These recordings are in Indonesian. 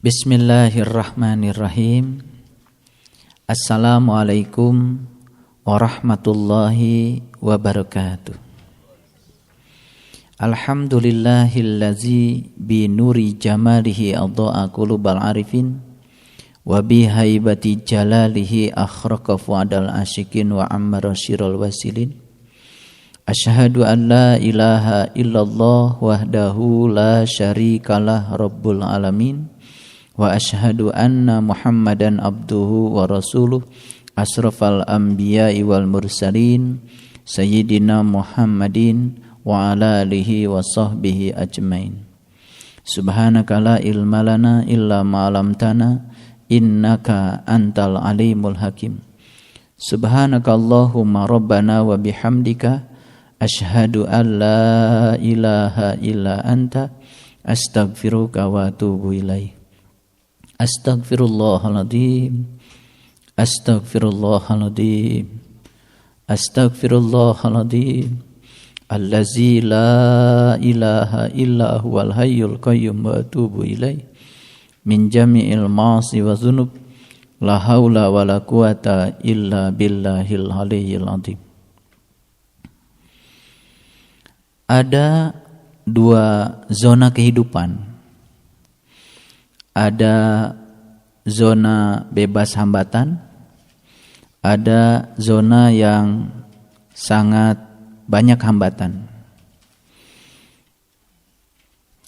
Bismillahirrahmanirrahim. Assalamualaikum warahmatullahi wabarakatuh. Alhamdulillahillazi bi nuri jamalihi adha'a qulubal arifin wa bi haibati jalalihi akhraqa fu'adal asyikin wa ammara syiral wasilin. Asyhadu an la ilaha illallah wahdahu la syarikalah rabbul alamin. Wa asyhadu anna Muhammadan abduhu wa rasuluh asrafal anbiya'i wal mursalin sayyidina Muhammadin wa ala alihi wa sahbihi ajmain. Subhanaka la ilma lana illa ma 'allamtana innaka antal alimul hakim. Subhanaka Allahumma rabbana wa bihamdika asyhadu an la ilaha illa anta astaghfiruka wa atubu ilaik. Astaghfirullahaladzim, astaghfirullahaladzim, astaghfirullahaladzim. Allazi la ilaha illa huwal hayyul qayyum wa atubu ilaih. Min jami'il ma'asi wa dhunub. La hawla wa la quwata illa billahil aliyyil azim. Ada dua zona kehidupan. Ada zona bebas hambatan, ada zona yang sangat banyak hambatan.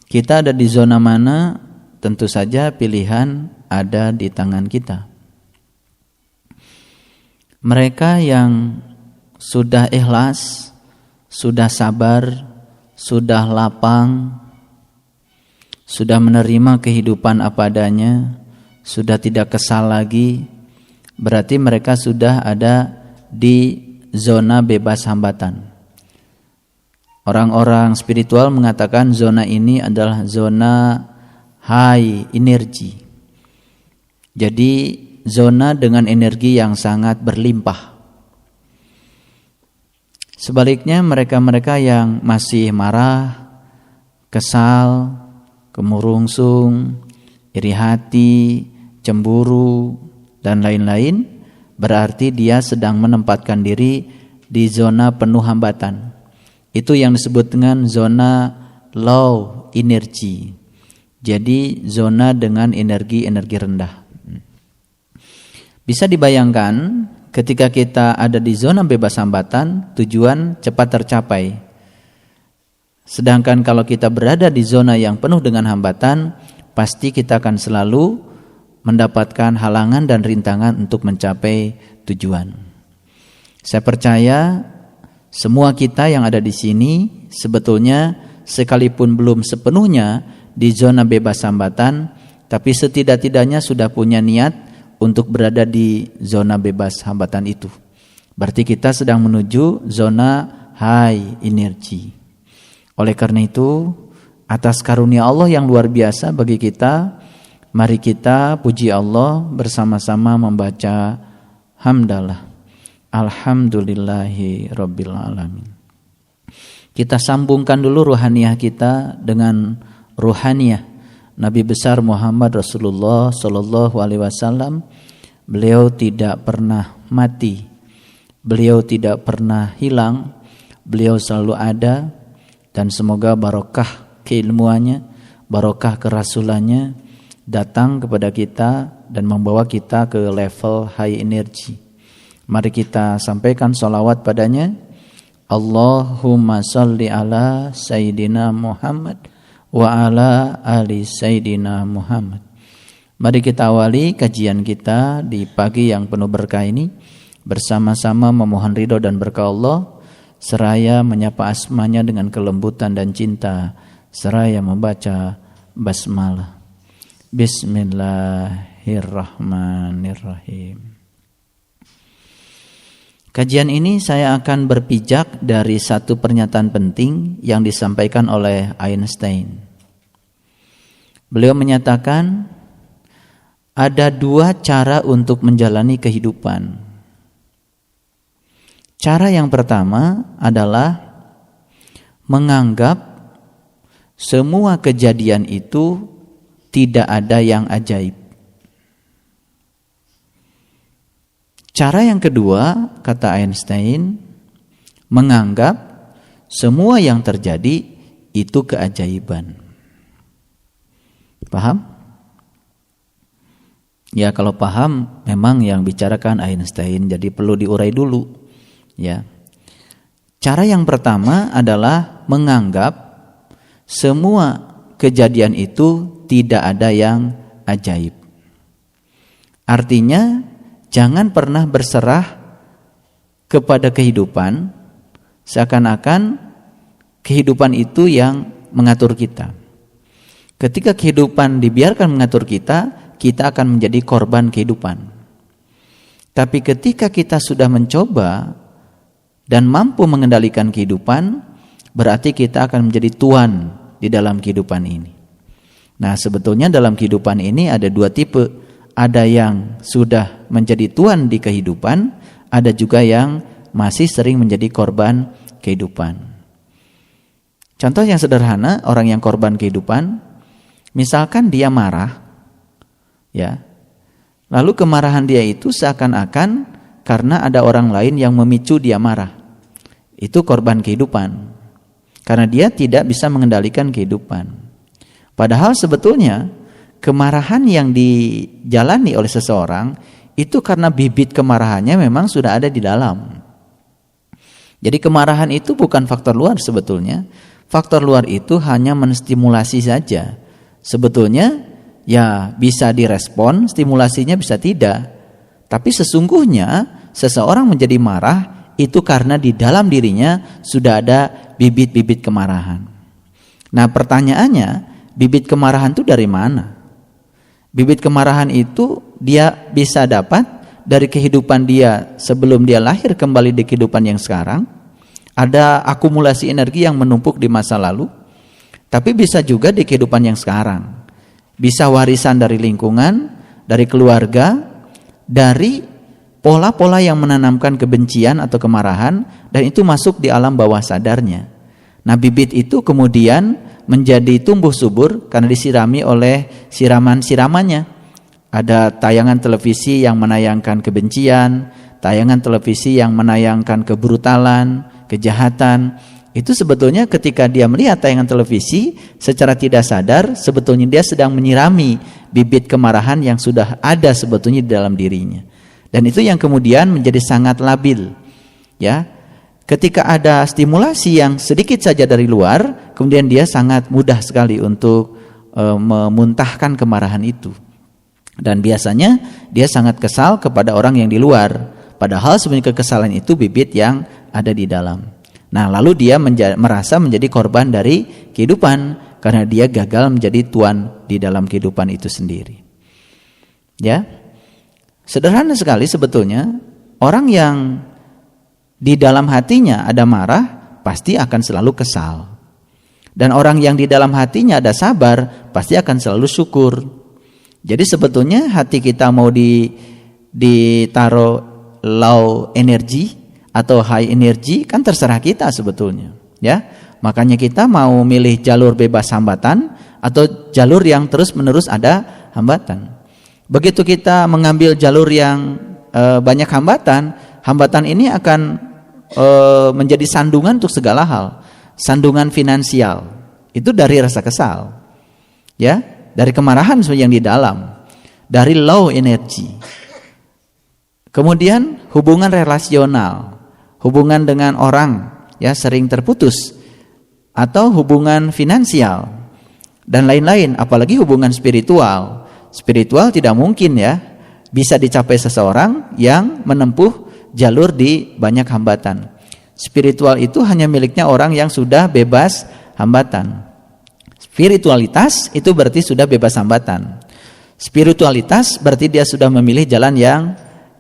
Kita ada di zona mana? Tentu saja pilihan ada di tangan kita. Mereka yang sudah ikhlas, sudah sabar, sudah lapang, sudah menerima kehidupan apa adanya, sudah tidak kesal lagi, berarti mereka sudah ada di zona bebas hambatan. Orang-orang spiritual mengatakan zona ini adalah zona high energy. Jadi zona dengan energi yang sangat berlimpah. Sebaliknya mereka-mereka yang masih marah, kesal, kemurungsung, iri hati, cemburu, dan lain-lain, berarti dia sedang menempatkan diri di zona penuh hambatan. Itu yang disebut dengan zona low energy. Jadi zona dengan energi-energi rendah. Bisa dibayangkan ketika kita ada di zona bebas hambatan, tujuan cepat tercapai. Sedangkan kalau kita berada di zona yang penuh dengan hambatan, pasti kita akan selalu mendapatkan halangan dan rintangan untuk mencapai tujuan. Saya percaya semua kita yang ada di sini sebetulnya sekalipun belum sepenuhnya di zona bebas hambatan, tapi setidak-tidaknya sudah punya niat untuk berada di zona bebas hambatan itu. Berarti kita sedang menuju zona high energy. Oleh karena itu, atas karunia Allah yang luar biasa bagi kita, mari kita puji Allah bersama-sama membaca hamdalah. Alhamdulillahi rabbil alamin. Kita sambungkan dulu ruhaniyah kita dengan ruhaniyah Nabi besar Muhammad Rasulullah sallallahu alaihi wasallam. Beliau tidak pernah mati. Beliau tidak pernah hilang. Beliau selalu ada. Dan semoga barokah keilmuannya, barokah kerasulannya datang kepada kita dan membawa kita ke level high energy. Mari kita sampaikan sholawat padanya. Allahumma salli ala Sayyidina Muhammad wa ala ali Sayyidina Muhammad. Mari kita awali kajian kita di pagi yang penuh berkah ini bersama-sama memohon ridho dan berkah Allah, seraya menyapa asmanya dengan kelembutan dan cinta, seraya membaca basmalah. Bismillahirrahmanirrahim. Kajian ini saya akan berpijak dari satu pernyataan penting yang disampaikan oleh Einstein. Beliau menyatakan ada dua cara untuk menjalani kehidupan. Cara yang pertama adalah menganggap semua kejadian itu tidak ada yang ajaib. Cara yang kedua, kata Einstein, menganggap semua yang terjadi itu keajaiban. Paham? Ya, kalau paham memang yang bicarakan Einstein, jadi perlu diurai dulu. Ya. Cara yang pertama adalah menganggap semua kejadian itu tidak ada yang ajaib. Artinya, jangan pernah berserah kepada kehidupan seakan-akan kehidupan itu yang mengatur kita. Ketika kehidupan dibiarkan mengatur kita, kita akan menjadi korban kehidupan. Tapi ketika kita sudah mencoba dan mampu mengendalikan kehidupan, berarti kita akan menjadi tuan di dalam kehidupan ini. Nah, sebetulnya dalam kehidupan ini ada dua tipe. Ada yang sudah menjadi tuan di kehidupan, ada juga yang masih sering menjadi korban kehidupan. Contoh yang sederhana, orang yang korban kehidupan, misalkan dia marah, ya, lalu kemarahan dia itu seakan-akan karena ada orang lain yang memicu dia marah. Itu korban kehidupan, karena dia tidak bisa mengendalikan kehidupan. Padahal sebetulnya kemarahan yang dijalani oleh seseorang itu karena bibit kemarahannya memang sudah ada di dalam. Jadi kemarahan itu bukan faktor luar sebetulnya. Faktor luar itu hanya menstimulasi saja. Sebetulnya ya bisa direspon, stimulasinya bisa tidak. Tapi sesungguhnya seseorang menjadi marah itu karena di dalam dirinya sudah ada bibit-bibit kemarahan. Nah, pertanyaannya, bibit kemarahan itu dari mana? Bibit kemarahan itu dia bisa dapat dari kehidupan dia sebelum dia lahir kembali di kehidupan yang sekarang. Ada akumulasi energi yang menumpuk di masa lalu. Tapi bisa juga di kehidupan yang sekarang. Bisa warisan dari lingkungan, dari keluarga, dari pola-pola yang menanamkan kebencian atau kemarahan, dan itu masuk di alam bawah sadarnya. Nah, bibit itu kemudian menjadi tumbuh subur karena disirami oleh siraman-siramannya. Ada tayangan televisi yang menayangkan kebencian, tayangan televisi yang menayangkan kebrutalan, kejahatan. Itu sebetulnya ketika dia melihat tayangan televisi, secara tidak sadar sebetulnya dia sedang menyirami bibit kemarahan yang sudah ada sebetulnya di dalam dirinya. Dan itu yang kemudian menjadi sangat labil. Ya. Ketika ada stimulasi yang sedikit saja dari luar, kemudian dia sangat mudah sekali untuk memuntahkan kemarahan itu. Dan biasanya dia sangat kesal kepada orang yang di luar. Padahal sebenarnya kekesalan itu bibit yang ada di dalam. Nah, lalu dia merasa menjadi korban dari kehidupan karena dia gagal menjadi tuan di dalam kehidupan itu sendiri. Ya. Sederhana sekali sebetulnya, orang yang di dalam hatinya ada marah pasti akan selalu kesal. Dan orang yang di dalam hatinya ada sabar pasti akan selalu syukur. Jadi sebetulnya hati kita mau ditaruh low energy atau high energy kan terserah kita sebetulnya, ya. Makanya kita mau milih jalur bebas hambatan atau jalur yang terus-menerus ada hambatan. Begitu kita mengambil jalur yang banyak hambatan, hambatan ini akan menjadi sandungan untuk segala hal. Sandungan finansial itu dari rasa kesal, ya, dari kemarahan yang di dalam, dari low energy. Kemudian hubungan relasional, hubungan dengan orang, ya, sering terputus, atau hubungan finansial dan lain-lain, apalagi hubungan spiritual. Spiritual tidak mungkin ya bisa dicapai seseorang yang menempuh jalur di banyak hambatan. Spiritual itu hanya miliknya orang yang sudah bebas hambatan. Spiritualitas itu berarti sudah bebas hambatan. Spiritualitas berarti dia sudah memilih jalan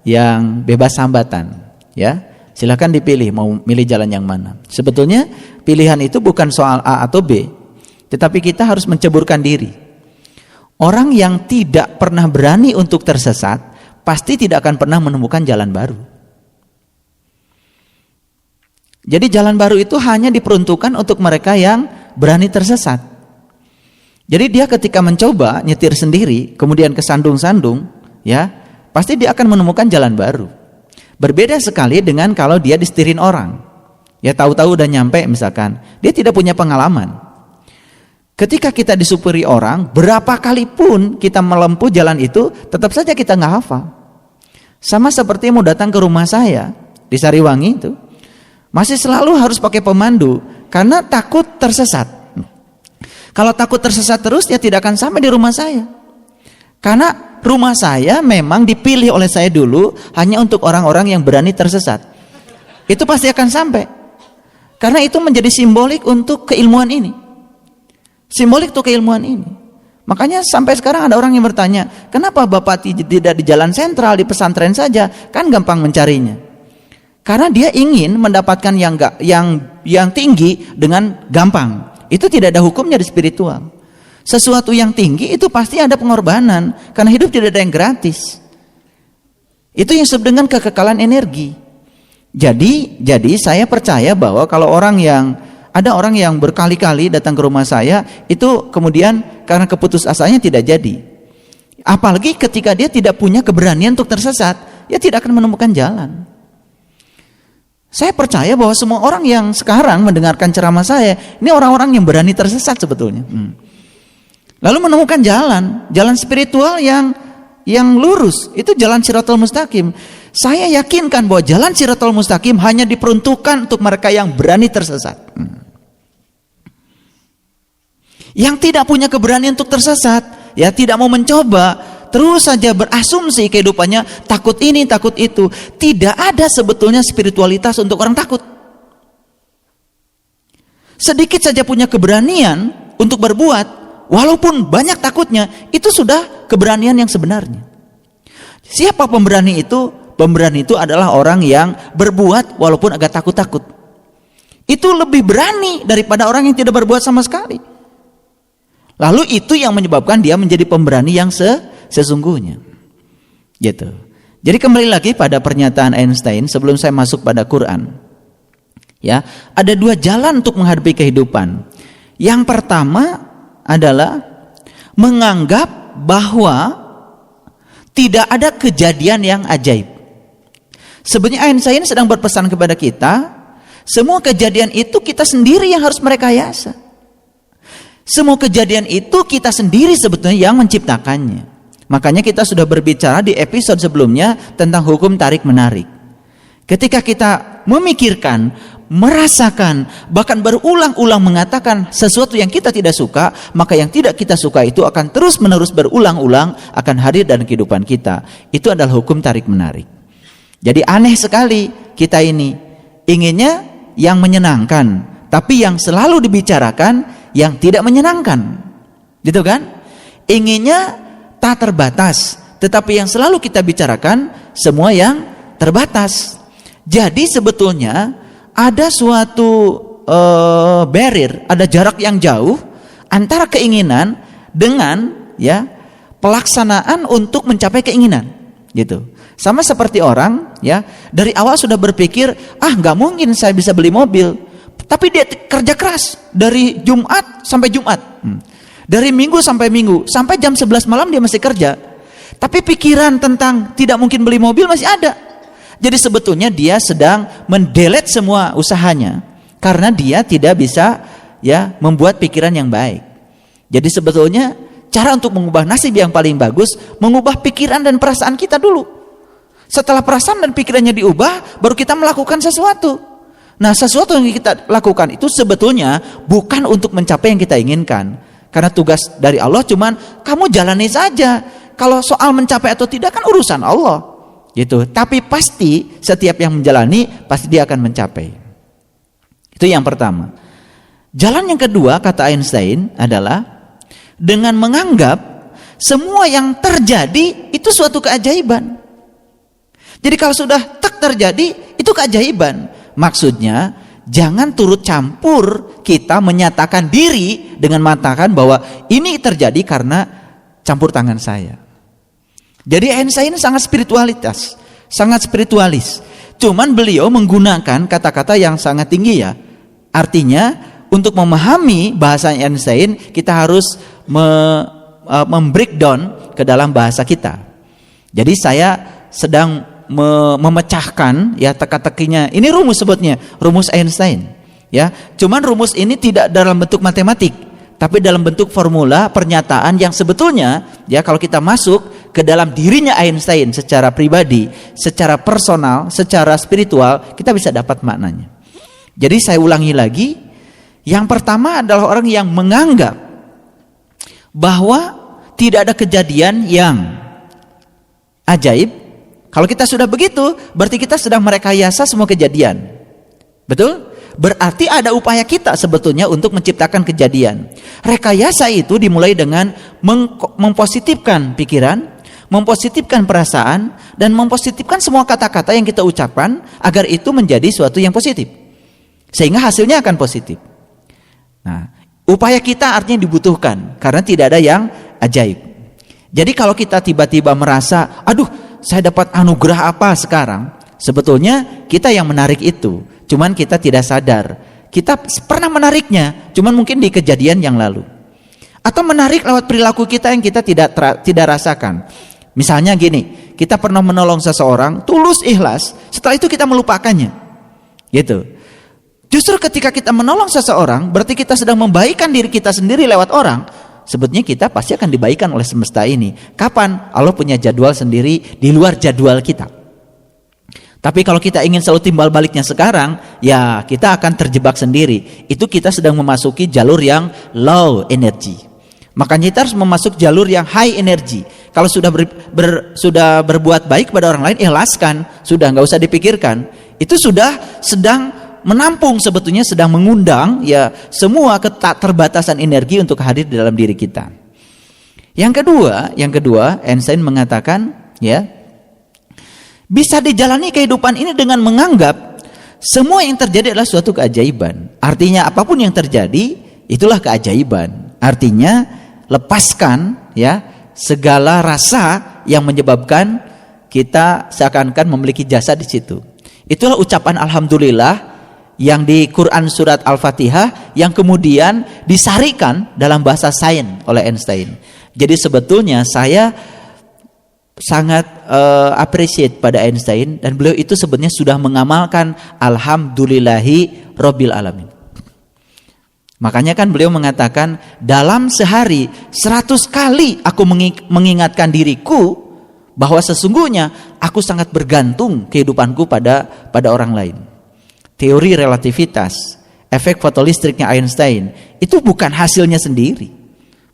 yang bebas hambatan, ya. Silakan dipilih mau milih jalan yang mana. Sebetulnya pilihan itu bukan soal A atau B, tetapi kita harus menceburkan diri. Orang yang tidak pernah berani untuk tersesat pasti tidak akan pernah menemukan jalan baru. Jadi jalan baru itu hanya diperuntukkan untuk mereka yang berani tersesat. Jadi dia ketika mencoba nyetir sendiri, kemudian kesandung-sandung, ya, pasti dia akan menemukan jalan baru. Berbeda sekali dengan kalau dia disetirin orang. Ya tahu-tahu udah nyampe misalkan, dia tidak punya pengalaman. Ketika kita disupiri orang, berapa kali pun kita melempuh jalan itu, tetap saja kita nggak hafal. Sama seperti mau datang ke rumah saya di Sariwangi itu, masih selalu harus pakai pemandu karena takut tersesat. Kalau takut tersesat terus, ya tidak akan sampai di rumah saya. Karena rumah saya memang dipilih oleh saya dulu hanya untuk orang-orang yang berani tersesat. Itu pasti akan sampai. Karena itu menjadi simbolik untuk keilmuan ini. Simbolik untuk keilmuan ini. Makanya sampai sekarang ada orang yang bertanya, kenapa Bapak tidak di jalan sentral, di pesantren saja? Kan gampang mencarinya. Karena dia ingin mendapatkan yang tinggi dengan gampang. Itu tidak ada hukumnya di spiritual. Sesuatu yang tinggi itu pasti ada pengorbanan, karena hidup tidak ada yang gratis. Itu yang disebut dengan kekekalan energi. Jadi saya percaya bahwa kalau ada orang yang berkali-kali datang ke rumah saya, itu kemudian karena keputusasanya tidak jadi. Apalagi ketika dia tidak punya keberanian untuk tersesat, dia tidak akan menemukan jalan. Saya percaya bahwa semua orang yang sekarang mendengarkan ceramah saya, ini orang-orang yang berani tersesat sebetulnya. Lalu menemukan jalan spiritual yang lurus, itu jalan Shiratal Mustaqim. Saya yakinkan bahwa jalan Shiratal Mustaqim hanya diperuntukkan untuk mereka yang berani tersesat. Yang tidak punya keberanian untuk tersesat, ya tidak mau mencoba, terus saja berasumsi kehidupannya, takut ini, takut itu. Tidak ada sebetulnya spiritualitas untuk orang takut. Sedikit saja punya keberanian untuk berbuat, walaupun banyak takutnya, itu sudah keberanian yang sebenarnya. Siapa pemberani itu? Pemberani itu adalah orang yang berbuat walaupun agak takut-takut. Itu lebih berani daripada orang yang tidak berbuat sama sekali. Lalu itu yang menyebabkan dia menjadi pemberani yang sesungguhnya. Gitu. Jadi kembali lagi pada pernyataan Einstein sebelum saya masuk pada Quran. Ya, ada dua jalan untuk menghadapi kehidupan. Yang pertama adalah menganggap bahwa tidak ada kejadian yang ajaib. Sebenarnya Einstein sedang berpesan kepada kita, semua kejadian itu kita sendiri yang harus merekayasa. Semua kejadian itu kita sendiri sebetulnya yang menciptakannya. Makanya kita sudah berbicara di episode sebelumnya tentang hukum tarik-menarik. Ketika kita memikirkan, merasakan, bahkan berulang-ulang mengatakan sesuatu yang kita tidak suka, maka yang tidak kita suka itu akan terus-menerus berulang-ulang akan hadir dalam kehidupan kita. Itu adalah hukum tarik-menarik. Jadi aneh sekali kita ini inginnya yang menyenangkan, tapi yang selalu dibicarakan yang tidak menyenangkan, gitu kan? Inginnya tak terbatas, tetapi yang selalu kita bicarakan semua yang terbatas. Jadi sebetulnya ada suatu barrier, ada jarak yang jauh antara keinginan dengan pelaksanaan untuk mencapai keinginan, gitu. Sama seperti orang dari awal sudah berpikir, nggak mungkin saya bisa beli mobil, tapi dia kerja keras dari Jumat sampai Jumat, dari Minggu sampai Minggu, sampai jam 11 malam dia masih kerja, tapi pikiran tentang tidak mungkin beli mobil masih ada. Jadi sebetulnya dia sedang mendelete semua usahanya karena dia tidak bisa membuat pikiran yang baik. Jadi sebetulnya cara untuk mengubah nasib yang paling bagus, mengubah pikiran dan perasaan kita dulu. Setelah perasaan dan pikirannya diubah, baru kita melakukan sesuatu. Nah, sesuatu yang kita lakukan itu sebetulnya bukan untuk mencapai yang kita inginkan. Karena tugas dari Allah cuman kamu jalani saja. Kalau soal mencapai atau tidak kan urusan Allah. Gitu. Tapi pasti setiap yang menjalani pasti dia akan mencapai. Itu yang pertama. Jalan yang kedua kata Einstein adalah dengan menganggap semua yang terjadi itu suatu keajaiban. Jadi kalau sudah terjadi itu keajaiban. Maksudnya jangan turut campur kita menyatakan diri dengan mengatakan bahwa ini terjadi karena campur tangan saya. Jadi Einstein sangat spiritualis. Cuman beliau menggunakan kata-kata yang sangat tinggi ya. Artinya untuk memahami bahasa Einstein kita harus membreakdown ke dalam bahasa kita. Jadi saya sedang memecahkan ya teka-tekinya. Ini rumus sebutnya, rumus Einstein. Ya, cuman rumus ini tidak dalam bentuk matematik, tapi dalam bentuk formula pernyataan yang sebetulnya ya kalau kita masuk ke dalam dirinya Einstein secara pribadi, secara personal, secara spiritual, kita bisa dapat maknanya. Jadi saya ulangi lagi, yang pertama adalah orang yang menganggap bahwa tidak ada kejadian yang ajaib. Kalau kita sudah begitu, berarti kita sedang merekayasa semua kejadian. Betul? Berarti ada upaya kita sebetulnya untuk menciptakan kejadian. Rekayasa itu dimulai dengan mempositifkan pikiran, mempositifkan perasaan, dan mempositifkan semua kata-kata yang kita ucapkan agar itu menjadi suatu yang positif. Sehingga hasilnya akan positif. Nah, upaya kita artinya dibutuhkan karena tidak ada yang ajaib. Jadi kalau kita tiba-tiba merasa, aduh saya dapat anugerah apa sekarang, sebetulnya kita yang menarik itu, cuman kita tidak sadar. Kita pernah menariknya, cuman mungkin di kejadian yang lalu, atau menarik lewat perilaku kita yang kita tidak rasakan. Misalnya gini, kita pernah menolong seseorang tulus ikhlas, setelah itu kita melupakannya, gitu. Justru ketika kita menolong seseorang, berarti kita sedang membaikkan diri kita sendiri lewat orang. Sebetulnya kita pasti akan dibaikan oleh semesta ini. Kapan? Allah punya jadwal sendiri di luar jadwal kita. Tapi kalau kita ingin selalu timbal baliknya sekarang, ya kita akan terjebak sendiri. Itu kita sedang memasuki jalur yang low energy. Makanya kita harus memasuk jalur yang high energy. Kalau sudah sudah berbuat baik pada orang lain, ikhlaskan, sudah nggak usah dipikirkan. Itu sudah sedang menampung, sebetulnya sedang mengundang ya semua keterbatasan energi untuk hadir di dalam diri kita. Yang kedua, Einstein mengatakan ya, bisa dijalani kehidupan ini dengan menganggap semua yang terjadi adalah suatu keajaiban. Artinya apapun yang terjadi itulah keajaiban. Artinya lepaskan ya segala rasa yang menyebabkan kita seakan-akan memiliki jasa di situ. Itulah ucapan alhamdulillah yang di Quran surat Al-Fatihah yang kemudian disarikan dalam bahasa sains oleh Einstein. Jadi sebetulnya saya sangat appreciate pada Einstein, dan beliau itu sebenarnya sudah mengamalkan alhamdulillahi rabbil alamin. Makanya kan beliau mengatakan dalam sehari 100 kali aku mengingatkan diriku bahwa sesungguhnya aku sangat bergantung kehidupanku pada orang lain. Teori relativitas, efek fotolistriknya Einstein itu bukan hasilnya sendiri.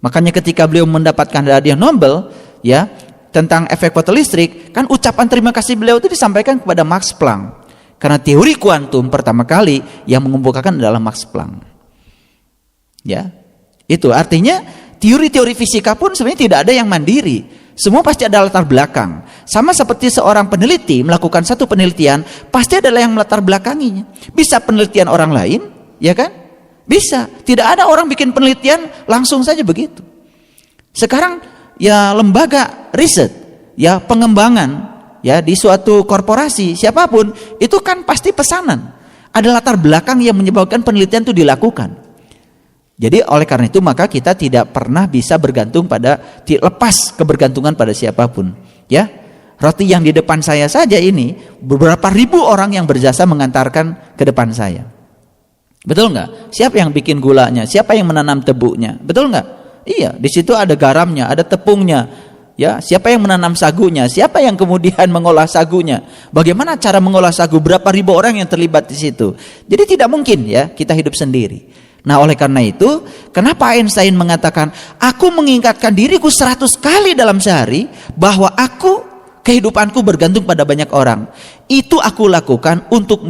Makanya ketika beliau mendapatkan hadiah Nobel ya tentang efek fotolistrik, kan ucapan terima kasih beliau itu disampaikan kepada Max Planck. Karena teori kuantum pertama kali yang mengemukakan adalah Max Planck. Ya. Itu artinya teori-teori fisika pun sebenarnya tidak ada yang mandiri. Semua pasti ada latar belakang. Sama seperti seorang peneliti melakukan satu penelitian, pasti adalah yang melatar belakanginya. Bisa penelitian orang lain, ya kan? Bisa. Tidak ada orang bikin penelitian langsung saja begitu. Sekarang ya lembaga riset, ya pengembangan, ya di suatu korporasi siapapun itu kan pasti pesanan. Ada latar belakang yang menyebabkan penelitian itu dilakukan. Jadi oleh karena itu maka kita tidak pernah bisa bergantung lepas kebergantungan pada siapapun. Ya, roti yang di depan saya saja ini beberapa ribu orang yang berjasa mengantarkan ke depan saya. Betul nggak? Siapa yang bikin gulanya? Siapa yang menanam tebunya? Betul nggak? Iya, di situ ada garamnya, ada tepungnya. Ya, siapa yang menanam sagunya? Siapa yang kemudian mengolah sagunya? Bagaimana cara mengolah sagu? Berapa ribu orang yang terlibat di situ? Jadi tidak mungkin ya kita hidup sendiri. Nah oleh karena itu, kenapa Einstein mengatakan, aku mengingatkan diriku 100 kali dalam sehari bahwa kehidupanku bergantung pada banyak orang. Itu aku lakukan untuk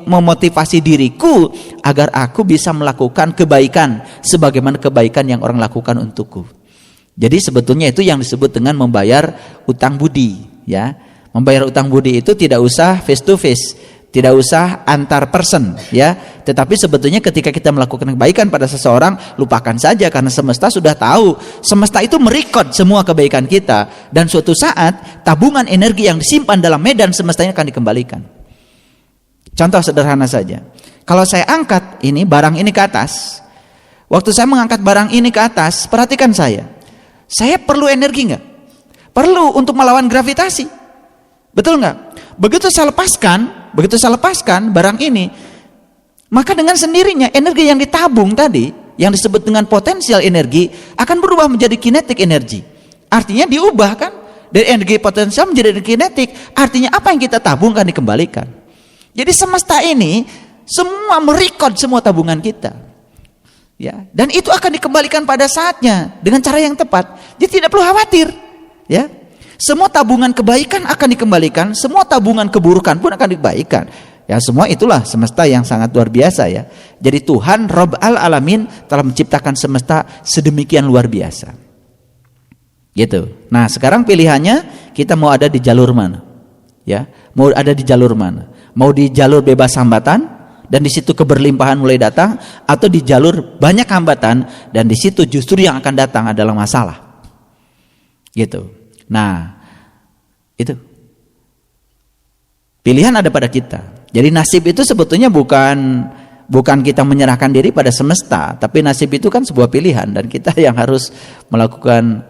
memotivasi diriku agar aku bisa melakukan kebaikan sebagaimana kebaikan yang orang lakukan untukku. Jadi sebetulnya itu yang disebut dengan membayar utang budi, ya. Membayar utang budi itu tidak usah face to face, tidak usah antar person, ya. Tetapi sebetulnya ketika kita melakukan kebaikan pada seseorang, lupakan saja karena semesta sudah tahu. Semesta itu merekod semua kebaikan kita, dan suatu saat tabungan energi yang disimpan dalam medan semestanya akan dikembalikan. Contoh sederhana saja. Kalau saya angkat ini barang ini ke atas, Waktu saya mengangkat barang ini ke atas, perhatikan saya perlu energi nggak? Perlu untuk melawan gravitasi, betul nggak? Begitu saya lepaskan barang ini, maka dengan sendirinya energi yang ditabung tadi, yang disebut dengan potensial energi, akan berubah menjadi kinetik energi. Artinya diubah kan, dari energi potensial menjadi energi kinetik. Artinya apa yang kita tabung akan dikembalikan. Jadi semesta ini semua merekod semua tabungan kita, ya, dan itu akan dikembalikan pada saatnya dengan cara yang tepat. Jadi tidak perlu khawatir, ya. Semua tabungan kebaikan akan dikembalikan, semua tabungan keburukan pun akan dikembalikan. Ya, semua itulah semesta yang sangat luar biasa, ya. Jadi Tuhan Rabb al-Alamin telah menciptakan semesta sedemikian luar biasa. Gitu. Nah, sekarang pilihannya kita mau ada di jalur mana? Ya, mau ada di jalur mana? Mau di jalur bebas hambatan dan di situ keberlimpahan mulai datang, atau di jalur banyak hambatan dan di situ justru yang akan datang adalah masalah. Gitu. Nah, itu pilihan ada pada kita. Jadi nasib itu sebetulnya bukan kita menyerahkan diri pada semesta, tapi nasib itu kan sebuah pilihan dan kita yang harus melakukan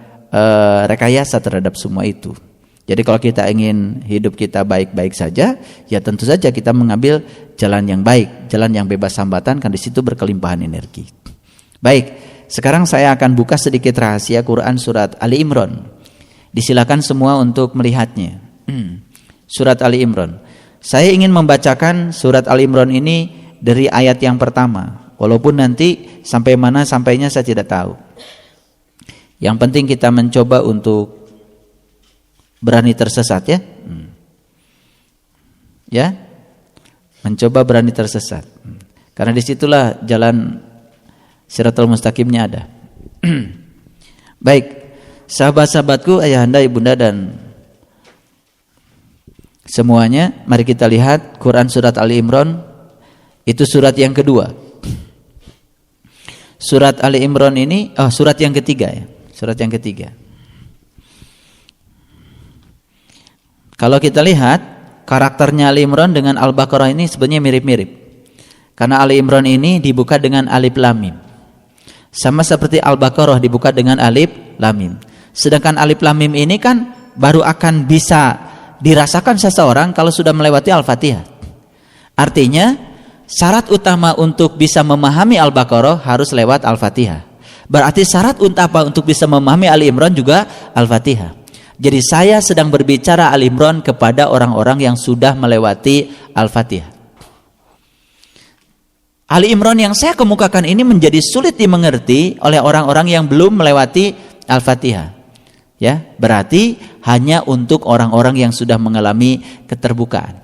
rekayasa terhadap semua itu. Jadi kalau kita ingin hidup kita baik-baik saja, ya tentu saja kita mengambil jalan yang baik, jalan yang bebas hambatan, kan di situ berkelimpahan energi. Baik, sekarang saya akan buka sedikit rahasia Quran surat Ali Imran. Disilakan semua untuk melihatnya. Surat Ali Imran. Saya ingin membacakan surat Ali Imran ini dari ayat yang pertama. Walaupun nanti sampai mana sampainya saya tidak tahu. Yang penting kita mencoba untuk berani tersesat, ya. Ya. Mencoba berani tersesat. Karena disitulah jalan Shiratal Mustaqimnya ada. Baik. Sahabat-sahabatku, ayahanda, ibunda dan semuanya, mari kita lihat Quran surat Ali Imran. Itu surat yang kedua. Surat Ali Imran ini surat yang ketiga, ya. Surat yang ketiga. Kalau kita lihat karakternya Ali Imran dengan Al-Baqarah ini sebenarnya mirip-mirip. Karena Ali Imran ini dibuka dengan alif lam mim. Sama seperti Al-Baqarah dibuka dengan alif lam mim. Sedangkan alif lam mim ini kan baru akan bisa dirasakan seseorang kalau sudah melewati Al-Fatihah. Artinya syarat utama untuk bisa memahami Al-Baqarah harus lewat Al-Fatihah. Berarti syarat utama untuk bisa memahami Ali Imran juga Al-Fatihah. Jadi saya sedang berbicara Ali Imran kepada orang-orang yang sudah melewati Al-Fatihah. Ali Imran yang saya kemukakan ini menjadi sulit dimengerti oleh orang-orang yang belum melewati Al-Fatihah. Ya, berarti hanya untuk orang-orang yang sudah mengalami keterbukaan.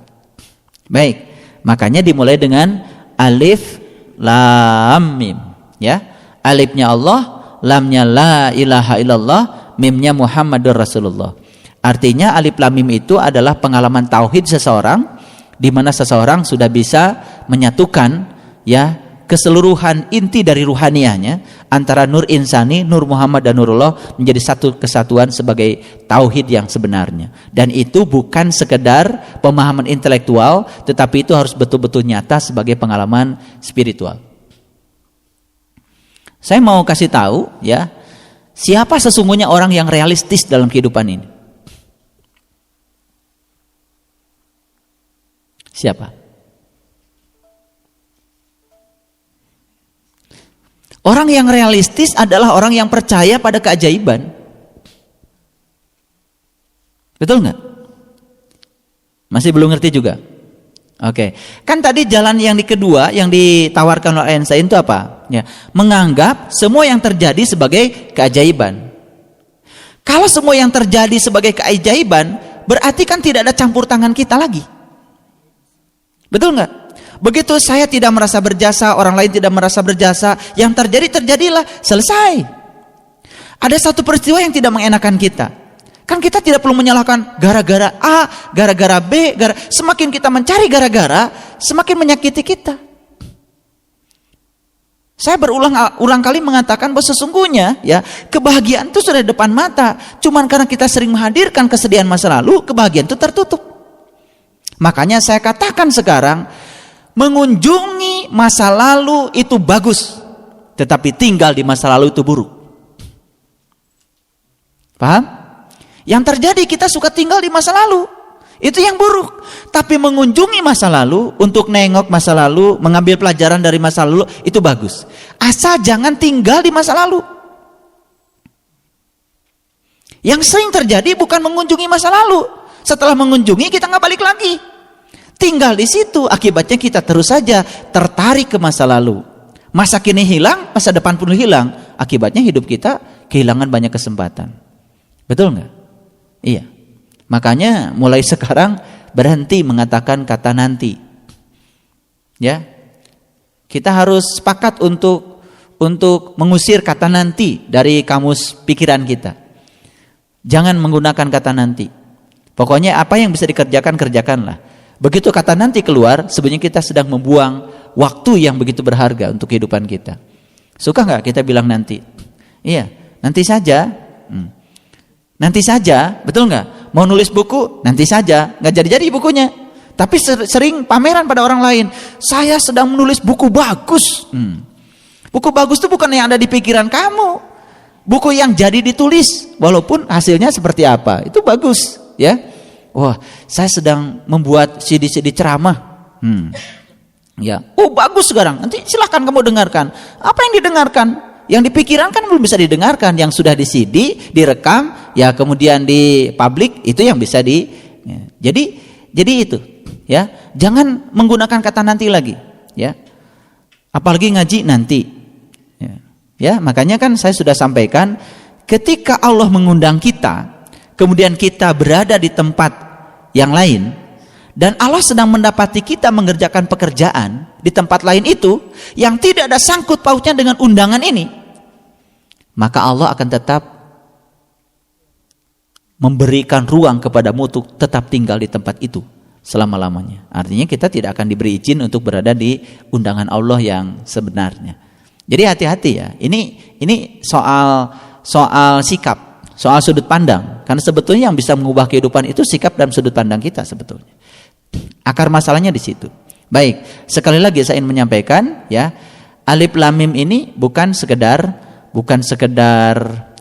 Baik, makanya dimulai dengan alif lam mim, ya. Alifnya Allah, lamnya la ilaha illallah, mimnya Muhammadur Rasulullah. Artinya alif lam mim itu adalah pengalaman tauhid seseorang, di mana seseorang sudah bisa menyatukan, ya, keseluruhan inti dari ruhaniyahnya antara nur insani, nur Muhammad dan nurullah menjadi satu kesatuan sebagai tauhid yang sebenarnya. Dan itu bukan sekedar pemahaman intelektual, tetapi itu harus betul-betul nyata sebagai pengalaman spiritual. Saya mau kasih tahu, ya, siapa sesungguhnya orang yang realistis dalam kehidupan ini? Siapa? Orang yang realistis adalah orang yang percaya pada keajaiban. Betul nggak? Masih belum ngerti juga? Oke. Kan tadi jalan yang kedua yang ditawarkan oleh Einstein itu apa? Ya, menganggap semua yang terjadi sebagai keajaiban. Kalau semua yang terjadi sebagai keajaiban, berarti kan tidak ada campur tangan kita lagi. Betul nggak? Begitu saya tidak merasa berjasa, orang lain tidak merasa berjasa, yang terjadi terjadilah, selesai. Ada satu peristiwa yang tidak mengenakan kita, kan kita tidak perlu menyalahkan gara-gara A, gara-gara B, semakin kita mencari gara-gara, semakin menyakiti kita. Saya berulang kali mengatakan bahwa sesungguhnya, ya, kebahagiaan itu sudah di depan mata, cuman karena kita sering menghadirkan kesedihan masa lalu, kebahagiaan itu tertutup. Makanya saya katakan sekarang, mengunjungi masa lalu itu bagus, tetapi tinggal di masa lalu itu buruk. Paham? Yang terjadi kita suka tinggal di masa lalu, itu yang buruk. Tapi mengunjungi masa lalu, untuk nengok masa lalu, mengambil pelajaran dari masa lalu, itu bagus. Asal jangan tinggal di masa lalu. Yang sering terjadi bukan mengunjungi masa lalu, setelah mengunjungi kita nggak balik lagi, tinggal di situ. Akibatnya kita terus saja tertarik ke masa lalu. Masa kini hilang, masa depan pun hilang. Akibatnya hidup kita kehilangan banyak kesempatan. Betul nggak? Iya. Makanya mulai sekarang berhenti mengatakan kata nanti. Ya. Kita harus sepakat untuk mengusir kata nanti dari kamus pikiran kita. Jangan menggunakan kata nanti. Pokoknya apa yang bisa dikerjakan, kerjakanlah. Begitu kata nanti keluar, sebenarnya kita sedang membuang waktu yang begitu berharga untuk kehidupan kita. Suka nggak kita bilang nanti? Iya, nanti saja. Nanti saja, betul nggak? Mau nulis buku, nanti saja, nggak jadi-jadi bukunya. Tapi sering pameran pada orang lain, saya sedang menulis buku bagus. Buku bagus itu bukan yang ada di pikiran kamu, buku yang jadi ditulis, walaupun hasilnya seperti apa, itu bagus, ya. Wah, saya sedang membuat CD-CD ceramah. Ya, oh bagus sekarang. Nanti silahkan kamu dengarkan. Apa yang didengarkan? Yang dipikiran kan belum bisa didengarkan. Yang sudah di CD, direkam, ya kemudian di publik, itu yang bisa ya. Jadi itu, ya. Jangan menggunakan kata nanti lagi, ya. Apalagi ngaji nanti. Ya, makanya kan saya sudah sampaikan, ketika Allah mengundang kita, kemudian kita berada di tempat yang lain, dan Allah sedang mendapati kita mengerjakan pekerjaan di tempat lain itu yang tidak ada sangkut pautnya dengan undangan ini, maka Allah akan tetap memberikan ruang kepadamu untuk tetap tinggal di tempat itu selama-lamanya. Artinya kita tidak akan diberi izin untuk berada di undangan Allah yang sebenarnya. Jadi hati-hati ya. Ini soal sikap, soal sudut pandang. Karena sebetulnya yang bisa mengubah kehidupan itu sikap dan sudut pandang kita sebetulnya. Akar masalahnya di situ. Baik, sekali lagi saya ingin menyampaikan, ya, alif lam mim ini bukan sekedar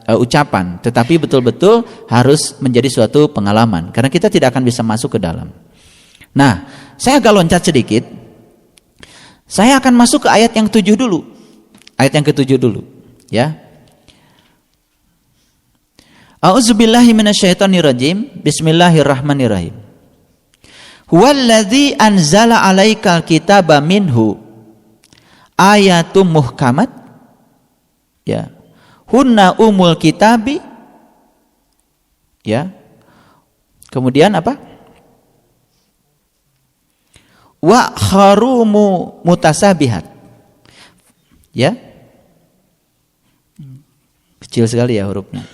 ucapan, tetapi betul-betul harus menjadi suatu pengalaman. Karena kita tidak akan bisa masuk ke dalam. Nah, saya agak loncat sedikit. Saya akan masuk ke ayat yang 7 dulu. Ayat yang ke-7 dulu, ya. A'udzubillahi minasyaitonirrajim. Bismillahirrahmanirrahim. Huwallazi anzala 'alaikal kitaba minhu ayatum muhkamat, ya. Hunna umul kitabi, ya. Kemudian apa? Wa kharumu mutasabihat, ya. Kecil sekali ya hurufnya.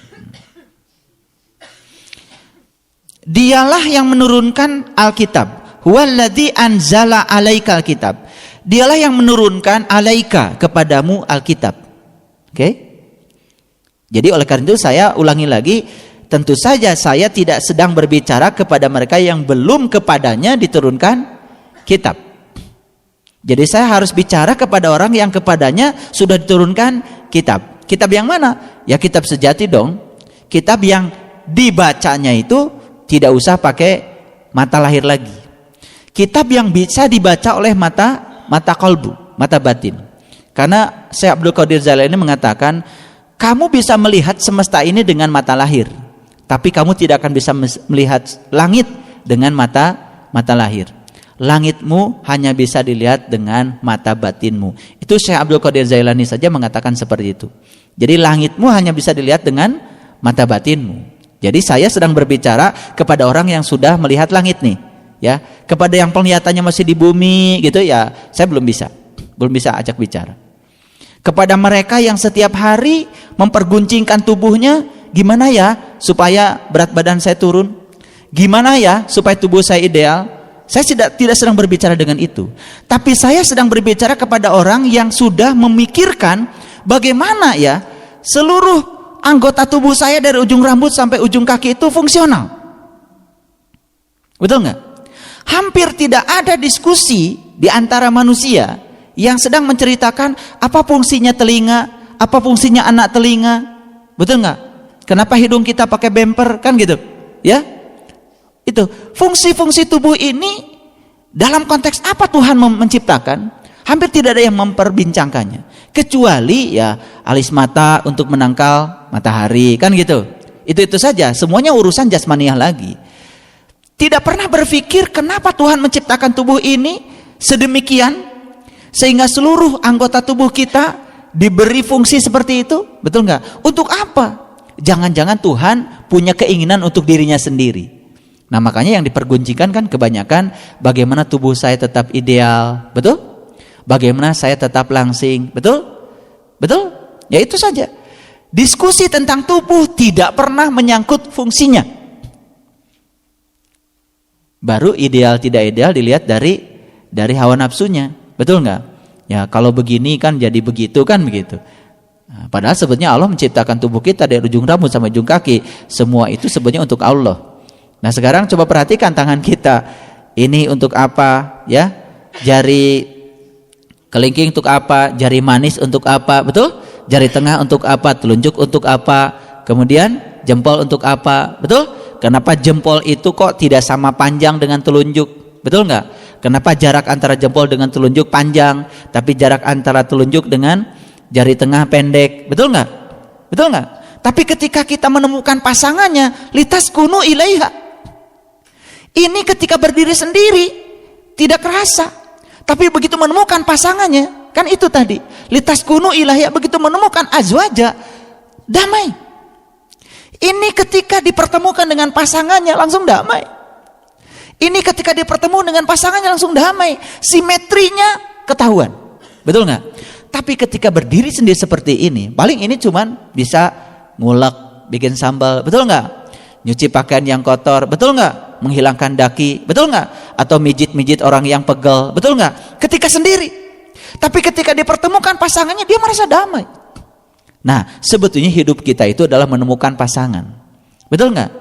Dialah yang menurunkan Alkitab. Huwallazi anzala 'alaikal kitab. Dialah yang menurunkan alaika kepadamu Alkitab. Oke? Jadi oleh karena itu saya ulangi lagi, tentu saja saya tidak sedang berbicara kepada mereka yang belum kepadanya diturunkan kitab. Jadi saya harus bicara kepada orang yang kepadanya sudah diturunkan kitab. Kitab yang mana? Ya kitab sejati dong. Kitab yang dibacanya itu tidak usah pakai mata lahir lagi. Kitab yang bisa dibaca oleh mata qalbu, mata batin. Karena Syekh Abdul Qadir Jailani mengatakan, kamu bisa melihat semesta ini dengan mata lahir, tapi kamu tidak akan bisa melihat langit dengan mata lahir. Langitmu hanya bisa dilihat dengan mata batinmu. Itu Syekh Abdul Qadir Jailani saja mengatakan seperti itu. Jadi langitmu hanya bisa dilihat dengan mata batinmu. Jadi saya sedang berbicara kepada orang yang sudah melihat langit nih, ya. Kepada yang penglihatannya masih di bumi gitu ya, saya belum bisa ajak bicara. Kepada mereka yang setiap hari memperguncingkan tubuhnya, gimana ya supaya berat badan saya turun? Gimana ya supaya tubuh saya ideal? Saya tidak sedang berbicara dengan itu. Tapi saya sedang berbicara kepada orang yang sudah memikirkan bagaimana ya seluruh anggota tubuh saya dari ujung rambut sampai ujung kaki itu fungsional. Betul nggak? Hampir tidak ada diskusi di antara manusia Yang sedang menceritakan apa fungsinya telinga, apa fungsinya anak telinga. Betul nggak? Kenapa hidung kita pakai bumper, kan gitu? Ya, itu fungsi-fungsi tubuh ini dalam konteks apa Tuhan menciptakan? Hampir tidak ada yang memperbincangkannya, kecuali ya alis mata untuk menangkal matahari, kan gitu. Itu saja, semuanya urusan jasmaniah lagi. Tidak pernah berpikir kenapa Tuhan menciptakan tubuh ini sedemikian sehingga seluruh anggota tubuh kita diberi fungsi seperti itu. Betul nggak? Untuk apa? Jangan-jangan Tuhan punya keinginan untuk dirinya sendiri. Nah, makanya yang diperguncingkan kan kebanyakan bagaimana tubuh saya tetap ideal, betul? Bagaimana saya tetap langsing, betul? Betul? Ya itu saja. Diskusi tentang tubuh tidak pernah menyangkut fungsinya. Baru ideal tidak ideal dilihat dari hawa nafsunya, betul nggak? Ya kalau begini kan jadi begitu, kan begitu. Nah, padahal sebetulnya Allah menciptakan tubuh kita dari ujung rambut sampai ujung kaki, semua itu sebetulnya untuk Allah. Nah sekarang coba perhatikan tangan kita, ini untuk apa? Ya, jari kelingking untuk apa? Jari manis untuk apa? Betul? Jari tengah untuk apa? Telunjuk untuk apa? Kemudian jempol untuk apa? Betul? Kenapa jempol itu kok tidak sama panjang dengan telunjuk? Betul nggak? Kenapa jarak antara jempol dengan telunjuk panjang, tapi jarak antara telunjuk dengan jari tengah pendek? Betul nggak? Betul nggak? Tapi ketika kita menemukan pasangannya, litaskunu ilaiha. Ini ketika berdiri sendiri tidak kerasa, tapi begitu menemukan pasangannya, kan itu tadi, litaskunu ilaiha, begitu menemukan azwaja, damai. Ini ketika dipertemukan dengan pasangannya langsung damai. Ini ketika dipertemu dengan pasangannya langsung damai, simetrinya ketahuan. Betul nggak? Tapi ketika berdiri sendiri seperti ini, paling ini cuman bisa ngulek, bikin sambal, betul nggak? Nyuci pakaian yang kotor, betul nggak? Menghilangkan daki, betul nggak? Atau mijit-mijit orang yang pegel, betul nggak? Ketika sendiri. Tapi ketika dipertemukan pasangannya, dia merasa damai. Nah, sebetulnya hidup kita itu adalah menemukan pasangan. Betul nggak?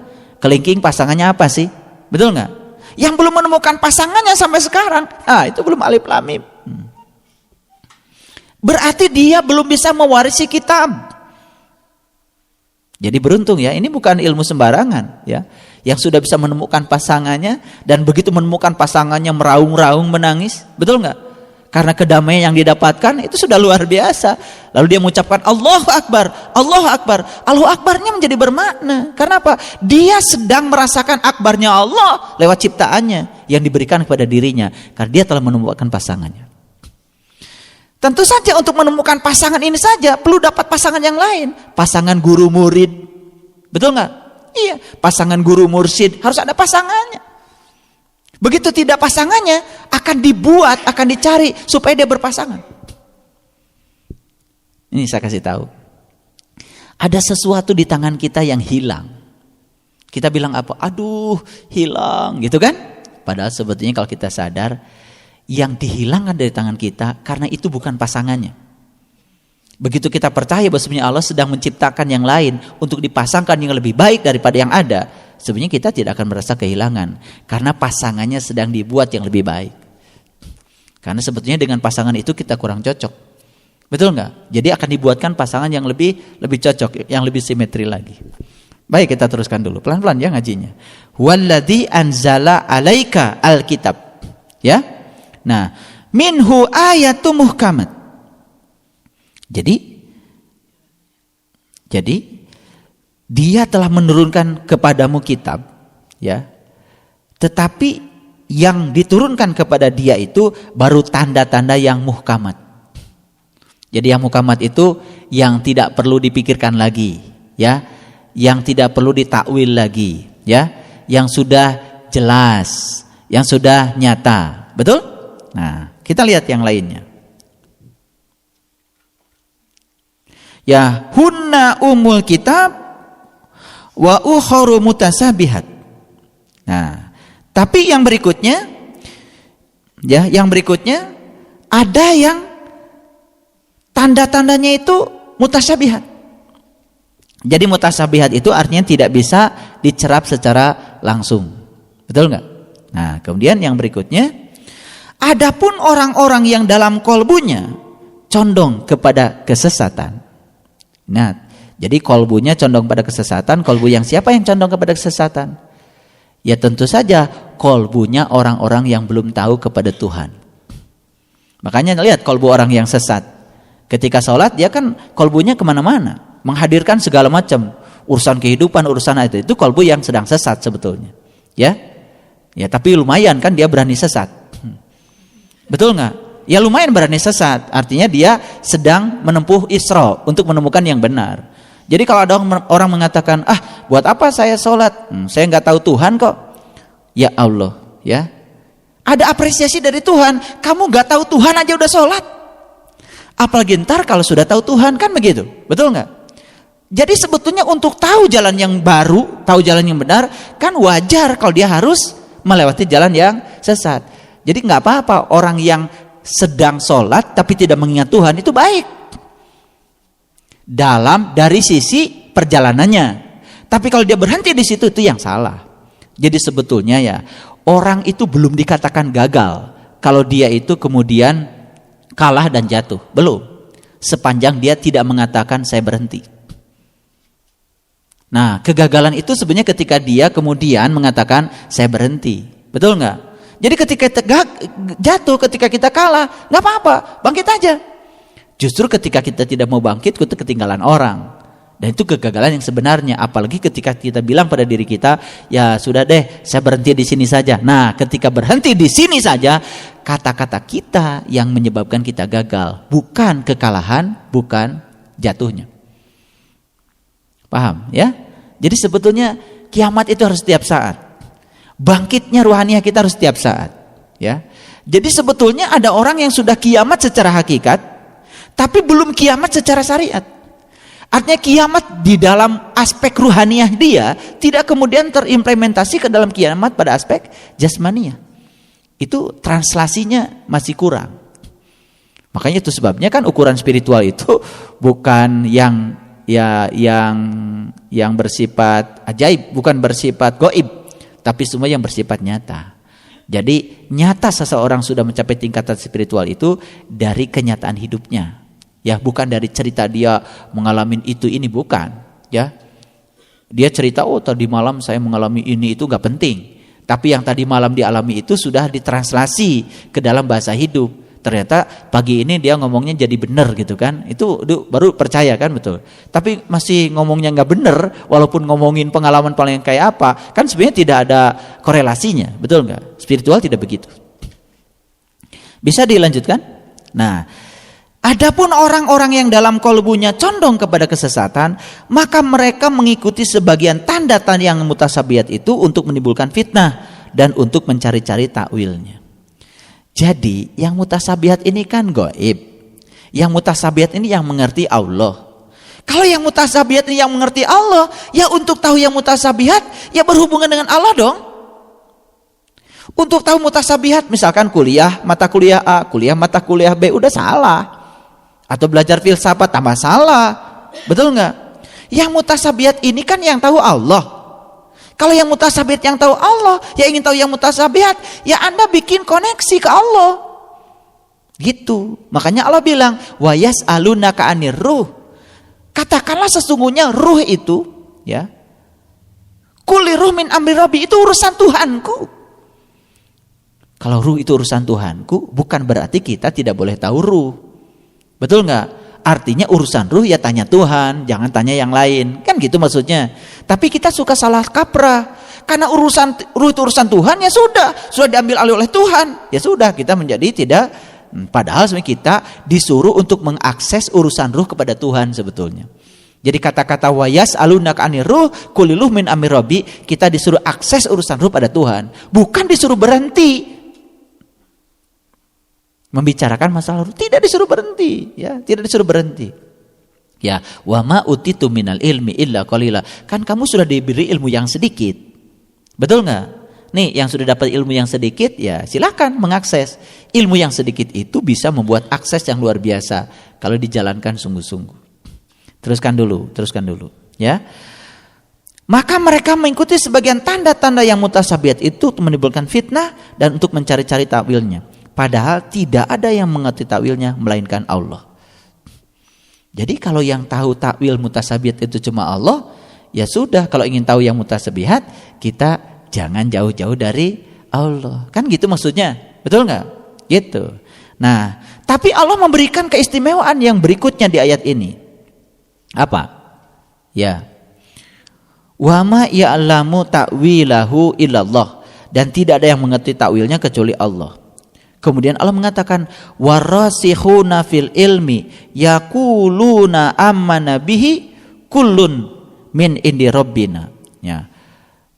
Kelingking pasangannya apa sih? Betul nggak? Yang belum menemukan pasangannya sampai sekarang, itu belum alif lam mim. Berarti dia belum bisa mewarisi kitab. Jadi beruntung ya, ini bukan ilmu sembarangan ya. Yang sudah bisa menemukan pasangannya dan begitu menemukan pasangannya meraung-raung menangis, betul nggak? Karena kedamaian yang didapatkan itu sudah luar biasa. Lalu dia mengucapkan Allahu Akbar, Allahu Akbar. Allahu Akbarnya menjadi bermakna. Karena apa? Dia sedang merasakan akbarnya Allah lewat ciptaannya yang diberikan kepada dirinya. Karena dia telah menemukan pasangannya. Tentu saja untuk menemukan pasangan ini saja perlu dapat pasangan yang lain. Pasangan guru murid, betul nggak? Iya, pasangan guru mursyid harus ada pasangannya. Begitu tidak pasangannya akan dibuat, akan dicari supaya dia berpasangan. Ini saya kasih tahu. Ada sesuatu di tangan kita yang hilang. Kita bilang apa? Aduh, hilang, gitu kan? Padahal sebetulnya kalau kita sadar, yang dihilangkan dari tangan kita karena itu bukan pasangannya. Begitu kita percaya bahwa sebenarnya Allah sedang menciptakan yang lain untuk dipasangkan yang lebih baik daripada yang ada, sebenarnya kita tidak akan merasa kehilangan karena pasangannya sedang dibuat yang lebih baik. Karena sebetulnya dengan pasangan itu kita kurang cocok, betul nggak? Jadi akan dibuatkan pasangan yang lebih cocok, yang lebih simetri lagi. Baik, kita teruskan dulu pelan-pelan ya ngajinya. Walladzi anzala alaika alkitab, ya. Nah, minhu ayatum muhkamat. Jadi dia telah menurunkan kepadamu kitab, ya. Tetapi yang diturunkan kepada dia itu baru tanda-tanda yang muhkamat. Jadi yang muhkamat itu yang tidak perlu dipikirkan lagi, ya. Yang tidak perlu ditakwil lagi, ya. Yang sudah jelas, yang sudah nyata. Betul? Nah, kita lihat yang lainnya. Ya, hunna umul kitab wa ukharu mutasabihat. Nah, tapi yang berikutnya, ya, yang berikutnya ada yang tanda-tandanya itu mutasabihat. Jadi mutasabihat itu artinya tidak bisa dicerap secara langsung. Betul nggak? Nah, kemudian yang berikutnya Adapun orang-orang yang dalam kolbunya condong kepada kesesatan. Nah, jadi kolbunya condong pada kesesatan. Kolbu yang siapa yang condong kepada kesesatan? Ya tentu saja kolbunya orang-orang yang belum tahu kepada Tuhan. Makanya lihat kolbu orang yang sesat. Ketika sholat dia kan kolbunya kemana-mana, menghadirkan segala macam urusan kehidupan, urusan itu kolbu yang sedang sesat sebetulnya. Ya tapi lumayan kan dia berani sesat. Betul nggak? Ya lumayan berani sesat. Artinya dia sedang menempuh Isra untuk menemukan yang benar. Jadi kalau ada orang mengatakan, buat apa saya sholat? Saya nggak tahu Tuhan kok. Ya Allah, ya. Ada apresiasi dari Tuhan. Kamu nggak tahu Tuhan aja udah sholat. Apalagi ntar kalau sudah tahu Tuhan, kan begitu. Betul nggak? Jadi sebetulnya untuk tahu jalan yang baru, tahu jalan yang benar, kan wajar kalau dia harus melewati jalan yang sesat. Jadi nggak apa-apa orang yang sedang sholat tapi tidak mengingat Tuhan, itu baik dari sisi perjalanannya. Tapi kalau dia berhenti di situ, itu yang salah. Jadi sebetulnya ya orang itu belum dikatakan gagal kalau dia itu kemudian kalah dan jatuh, belum. Sepanjang dia tidak mengatakan saya berhenti. Nah, kegagalan itu sebenarnya ketika dia kemudian mengatakan saya berhenti. Betul nggak? Jadi ketika jatuh, ketika kita kalah, nggak apa-apa, bangkit aja. Justru ketika kita tidak mau bangkit, kita ketinggalan orang. Dan itu kegagalan yang sebenarnya. Apalagi ketika kita bilang pada diri kita, ya sudah deh, saya berhenti di sini saja. Nah, ketika berhenti di sini saja, kata-kata kita yang menyebabkan kita gagal, bukan kekalahan, bukan jatuhnya. Paham ya? Jadi sebetulnya kiamat itu harus setiap saat. Bangkitnya ruhaniah kita harus setiap saat, ya. Jadi sebetulnya ada orang yang sudah kiamat secara hakikat, tapi belum kiamat secara syariat. Artinya kiamat di dalam aspek ruhaniah dia tidak kemudian terimplementasi ke dalam kiamat pada aspek jasmaniah. Itu translasinya masih kurang. Makanya itu sebabnya kan ukuran spiritual itu bukan yang bersifat ajaib, bukan bersifat gaib, tapi semua yang bersifat nyata. Jadi nyata seseorang sudah mencapai tingkatan spiritual itu dari kenyataan hidupnya. Ya, bukan dari cerita dia mengalami ini bukan, ya. Dia cerita, tadi malam saya mengalami ini, itu gak penting. Tapi yang tadi malam dialami itu sudah ditranslasi ke dalam bahasa hidup. Ternyata pagi ini dia ngomongnya jadi benar gitu kan. Itu baru percaya kan, betul. Tapi masih ngomongnya nggak benar, walaupun ngomongin pengalaman paling kayak apa, kan sebenarnya tidak ada korelasinya, betul nggak? Spiritual tidak begitu. Bisa dilanjutkan? Nah, adapun orang-orang yang dalam kolbunya condong kepada kesesatan, maka mereka mengikuti sebagian tanda-tanda yang mutasabihat itu untuk menimbulkan fitnah dan untuk mencari-cari takwilnya. Jadi yang mutasabihat ini kan gaib. Yang mutasabihat ini yang mengerti Allah. Kalau yang mutasabihat ini yang mengerti Allah, ya untuk tahu yang mutasabihat, ya berhubungan dengan Allah dong. Untuk tahu mutasabihat, misalkan kuliah mata kuliah A, kuliah mata kuliah B, udah salah. Atau belajar filsafat tambah salah. Betul nggak? Yang mutasabihat ini kan yang tahu Allah. Kalau yang mutasabihat yang tahu Allah, ya ingin tahu yang mutasabihat, ya Anda bikin koneksi ke Allah. Gitu. Makanya Allah bilang, wa yas'alunaka 'anir ruh. Katakanlah sesungguhnya ruh itu, ya. Kulli ruh min amri rabbi, itu urusan Tuhanku. Kalau ruh itu urusan Tuhanku, bukan berarti kita tidak boleh tahu ruh. Betul nggak? Artinya urusan ruh ya tanya Tuhan, jangan tanya yang lain. Kan gitu maksudnya. Tapi kita suka salah kaprah. Karena urusan ruh itu urusan Tuhan, ya sudah diambil alih oleh Tuhan. Ya sudah, kita menjadi tidak. Padahal sebenarnya kita disuruh untuk mengakses urusan ruh kepada Tuhan sebetulnya. Jadi kata-kata wayas alunaka anir ruh kuliluh min amir rabbi, kita disuruh akses urusan ruh pada Tuhan. Bukan disuruh berhenti membicarakan masalah ruh, tidak disuruh berhenti, ya, tidak disuruh berhenti. Ya, wa ma utitu minal ilmi illa qalila. Kan kamu sudah diberi ilmu yang sedikit. Betul enggak? Nih, yang sudah dapat ilmu yang sedikit, ya silakan mengakses. Ilmu yang sedikit itu bisa membuat akses yang luar biasa kalau dijalankan sungguh-sungguh. Teruskan dulu, ya. Maka mereka mengikuti sebagian tanda-tanda yang mutasabihat itu untuk menimbulkan fitnah dan untuk mencari-cari takwilnya. Padahal tidak ada yang mengerti takwilnya melainkan Allah. Jadi kalau yang tahu takwil mutasabihat itu cuma Allah, ya sudah, kalau ingin tahu yang mutasabihat, kita jangan jauh-jauh dari Allah. Kan gitu maksudnya, betul nggak? Gitu. Nah, tapi Allah memberikan keistimewaan yang berikutnya di ayat ini. Apa? Ya. Wa ma ya'lamu ta'wilahu illallah, dan tidak ada yang mengerti takwilnya kecuali Allah. Kemudian Allah mengatakan warasikhuna fil ilmi yaquluna amanna bihi kullun min indi rabbina. Ya.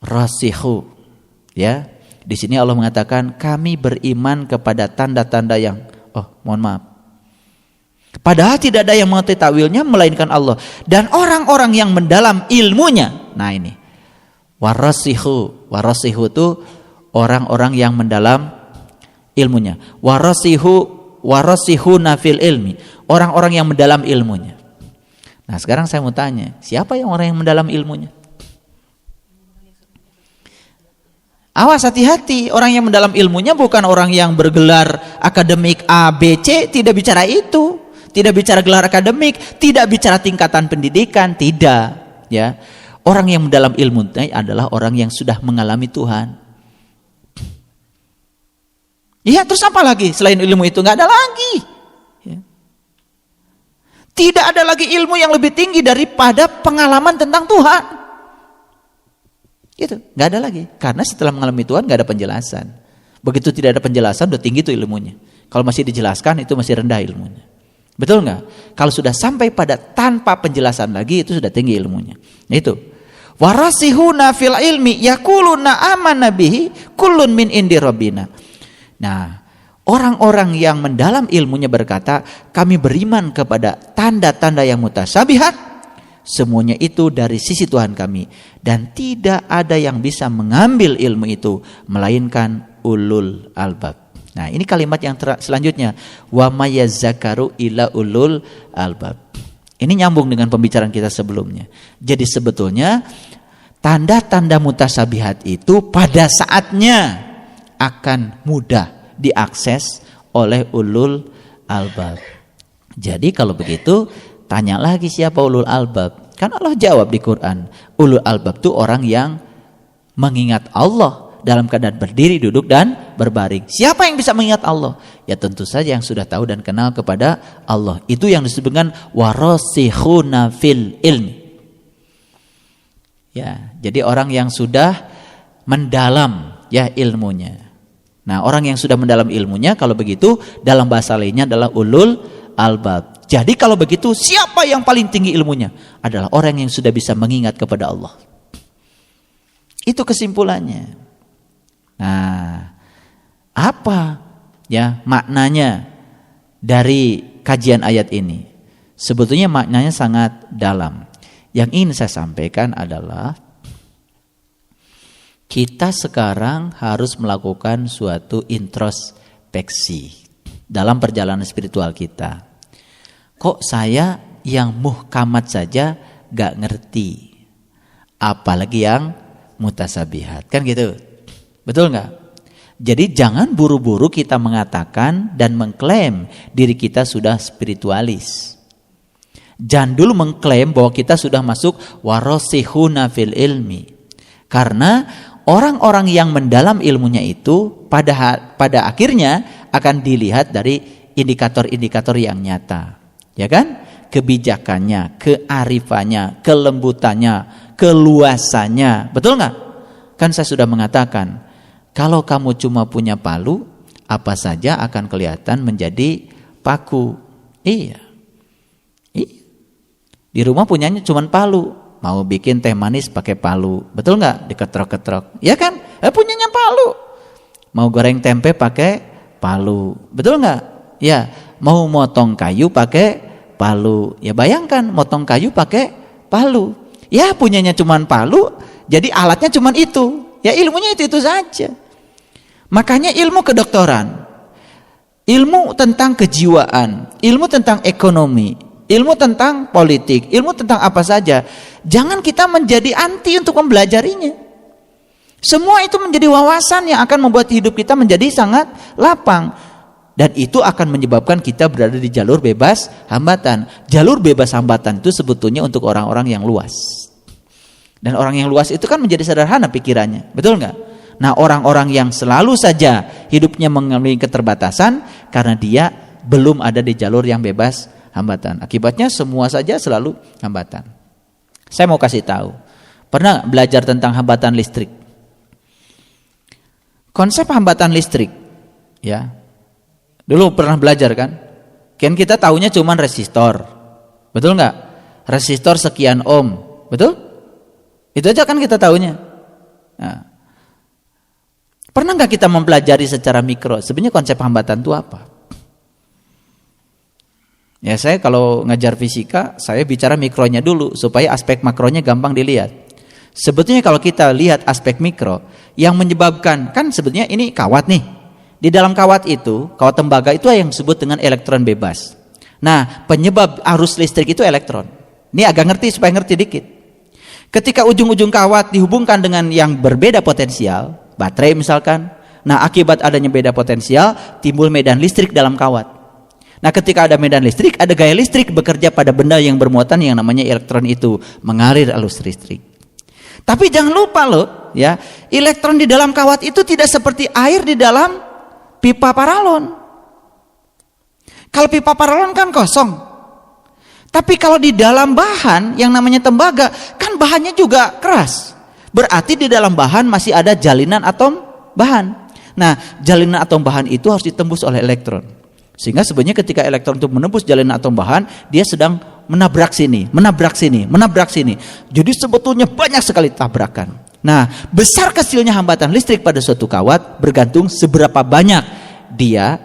Rasikhu. Ya. Di sini Allah mengatakan kami beriman kepada tanda-tanda yang mohon maaf. Padahal tidak ada yang mengerti takwilnya melainkan Allah, dan orang-orang yang mendalam ilmunya. Nah ini warasihu itu orang-orang yang mendalam ilmunya. Warasihuna fil ilmi, orang-orang yang mendalam ilmunya. Nah sekarang saya mau tanya, siapa yang orang yang mendalam ilmunya? Awas, hati-hati, orang yang mendalam ilmunya bukan orang yang bergelar akademik A, B, C, tidak bicara itu. Tidak bicara gelar akademik, tidak bicara tingkatan pendidikan, tidak. Ya, orang yang mendalam ilmu adalah orang yang sudah mengalami Tuhan. Iya, terus apa lagi selain ilmu itu? Nggak ada lagi. Ya. Tidak ada lagi ilmu yang lebih tinggi daripada pengalaman tentang Tuhan. Gitu, nggak ada lagi. Karena setelah mengalami Tuhan nggak ada penjelasan. Begitu tidak ada penjelasan, udah tinggi tuh ilmunya. Kalau masih dijelaskan itu masih rendah ilmunya. Betul nggak? Kalau sudah sampai pada tanpa penjelasan lagi, itu sudah tinggi ilmunya. Itu. Warasihuna fil ilmi yaquluna amanna bihi kullun min indi rabbina. Nah, orang-orang yang mendalam ilmunya berkata, kami beriman kepada tanda-tanda yang mutasabihat, semuanya itu dari sisi Tuhan kami, dan tidak ada yang bisa mengambil ilmu itu melainkan ulul albab. Nah, ini kalimat yang selanjutnya, wa mayyazakaru ila ulul albab. Ini nyambung dengan pembicaraan kita sebelumnya. Jadi sebetulnya tanda-tanda mutasabihat itu pada saatnya akan mudah diakses oleh ulul albab. Jadi kalau begitu tanya lagi siapa ulul albab? Kan Allah jawab di Quran, ulul albab itu orang yang mengingat Allah dalam keadaan berdiri, duduk, dan berbaring. Siapa yang bisa mengingat Allah? Ya tentu saja yang sudah tahu dan kenal kepada Allah. Itu yang disebut dengan warasikhuna fil ilmi. Ya, jadi orang yang sudah mendalam ya ilmunya. Nah, orang yang sudah mendalam ilmunya kalau begitu dalam bahasa lainnya adalah ulul albab. Jadi kalau begitu siapa yang paling tinggi ilmunya? Adalah orang yang sudah bisa mengingat kepada Allah. Itu kesimpulannya. Nah, apa ya maknanya dari kajian ayat ini? Sebetulnya maknanya sangat dalam. Yang ingin saya sampaikan adalah kita sekarang harus melakukan suatu introspeksi dalam perjalanan spiritual kita. Kok saya yang muhkamat saja gak ngerti, apalagi yang mutasabihat, kan gitu. Betul nggak? Jadi jangan buru-buru kita mengatakan dan mengklaim diri kita sudah spiritualis. Jangan dulu mengklaim bahwa kita sudah masuk warasihuna fil ilmi. Karena orang-orang yang mendalam ilmunya itu pada akhirnya akan dilihat dari indikator-indikator yang nyata. Ya kan? Kebijakannya, kearifannya, kelembutannya, keluasannya. Betul nggak? Kan saya sudah mengatakan, kalau kamu cuma punya palu, apa saja akan kelihatan menjadi paku. Iya. Di rumah punyanya cuma palu. Mau bikin teh manis pakai palu. Betul nggak? Diketrok-ketrok. Ya kan? Punyanya palu. Mau goreng tempe pakai palu. Betul nggak? Ya. Mau motong kayu pakai palu. Ya bayangkan, motong kayu pakai palu. Ya punyanya cuma palu, jadi alatnya cuma itu. Ya ilmunya itu saja. Makanya ilmu kedokteran, ilmu tentang kejiwaan, ilmu tentang ekonomi, ilmu tentang politik, ilmu tentang apa saja, jangan kita menjadi anti untuk mempelajarinya. Semua itu menjadi wawasan yang akan membuat hidup kita menjadi sangat lapang. Dan itu akan menyebabkan kita berada di jalur bebas hambatan. Jalur bebas hambatan itu sebetulnya untuk orang-orang yang luas. Dan orang yang luas itu kan menjadi sederhana pikirannya, betul nggak? Nah, orang-orang yang selalu saja hidupnya mengalami keterbatasan karena dia belum ada di jalur yang bebas hambatan. Akibatnya semua saja selalu hambatan. Saya mau kasih tahu. Pernah belajar tentang hambatan listrik? Konsep hambatan listrik, ya. Dulu pernah belajar kan? Kan kita taunya cuma resistor. Betul nggak? Resistor sekian ohm. Betul? Itu aja kan kita taunya. Nah, pernah nggak kita mempelajari secara mikro sebenarnya konsep hambatan itu apa? Ya, saya kalau ngajar fisika, saya bicara mikronya dulu supaya aspek makronya gampang dilihat. Sebetulnya kalau kita lihat aspek mikro, yang menyebabkan, kan sebetulnya ini kawat nih. Di dalam kawat itu, kawat tembaga itu yang disebut dengan elektron bebas. Nah, penyebab arus listrik itu elektron. Ini agak ngerti supaya ngerti dikit. Ketika ujung-ujung kawat dihubungkan dengan yang berbeda potensial, baterai misalkan, nah akibat adanya beda potensial, timbul medan listrik dalam kawat. Nah, ketika ada medan listrik, ada gaya listrik bekerja pada benda yang bermuatan yang namanya elektron itu, mengalir arus listrik. Tapi jangan lupa loh, ya, elektron di dalam kawat itu tidak seperti air di dalam pipa paralon. Kalau pipa paralon kan kosong. Tapi kalau di dalam bahan yang namanya tembaga, kan bahannya juga keras. Berarti di dalam bahan masih ada jalinan atom bahan. Nah, jalinan atom bahan itu harus ditembus oleh elektron. Sehingga sebenarnya ketika elektron itu menembus jalinan atom bahan, dia sedang menabrak sini, menabrak sini, menabrak sini. Jadi sebetulnya banyak sekali tabrakan. Nah, besar kecilnya hambatan listrik pada suatu kawat bergantung seberapa banyak dia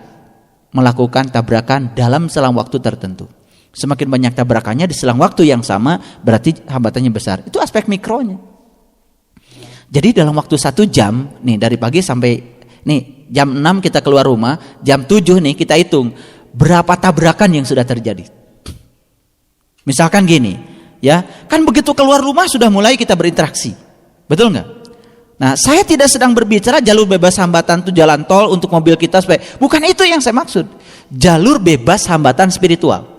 melakukan tabrakan dalam selang waktu tertentu. Semakin banyak tabrakannya di selang waktu yang sama, berarti hambatannya besar. Itu aspek mikronya. Jadi dalam waktu 1 jam, nih dari pagi sampai nih jam 6 kita keluar rumah, jam 7 nih kita hitung berapa tabrakan yang sudah terjadi. Misalkan gini, ya, kan begitu keluar rumah sudah mulai kita berinteraksi. Betul nggak? Nah, saya tidak sedang berbicara jalur bebas hambatan itu jalan tol untuk mobil kita supaya, bukan itu yang saya maksud. Jalur bebas hambatan spiritual.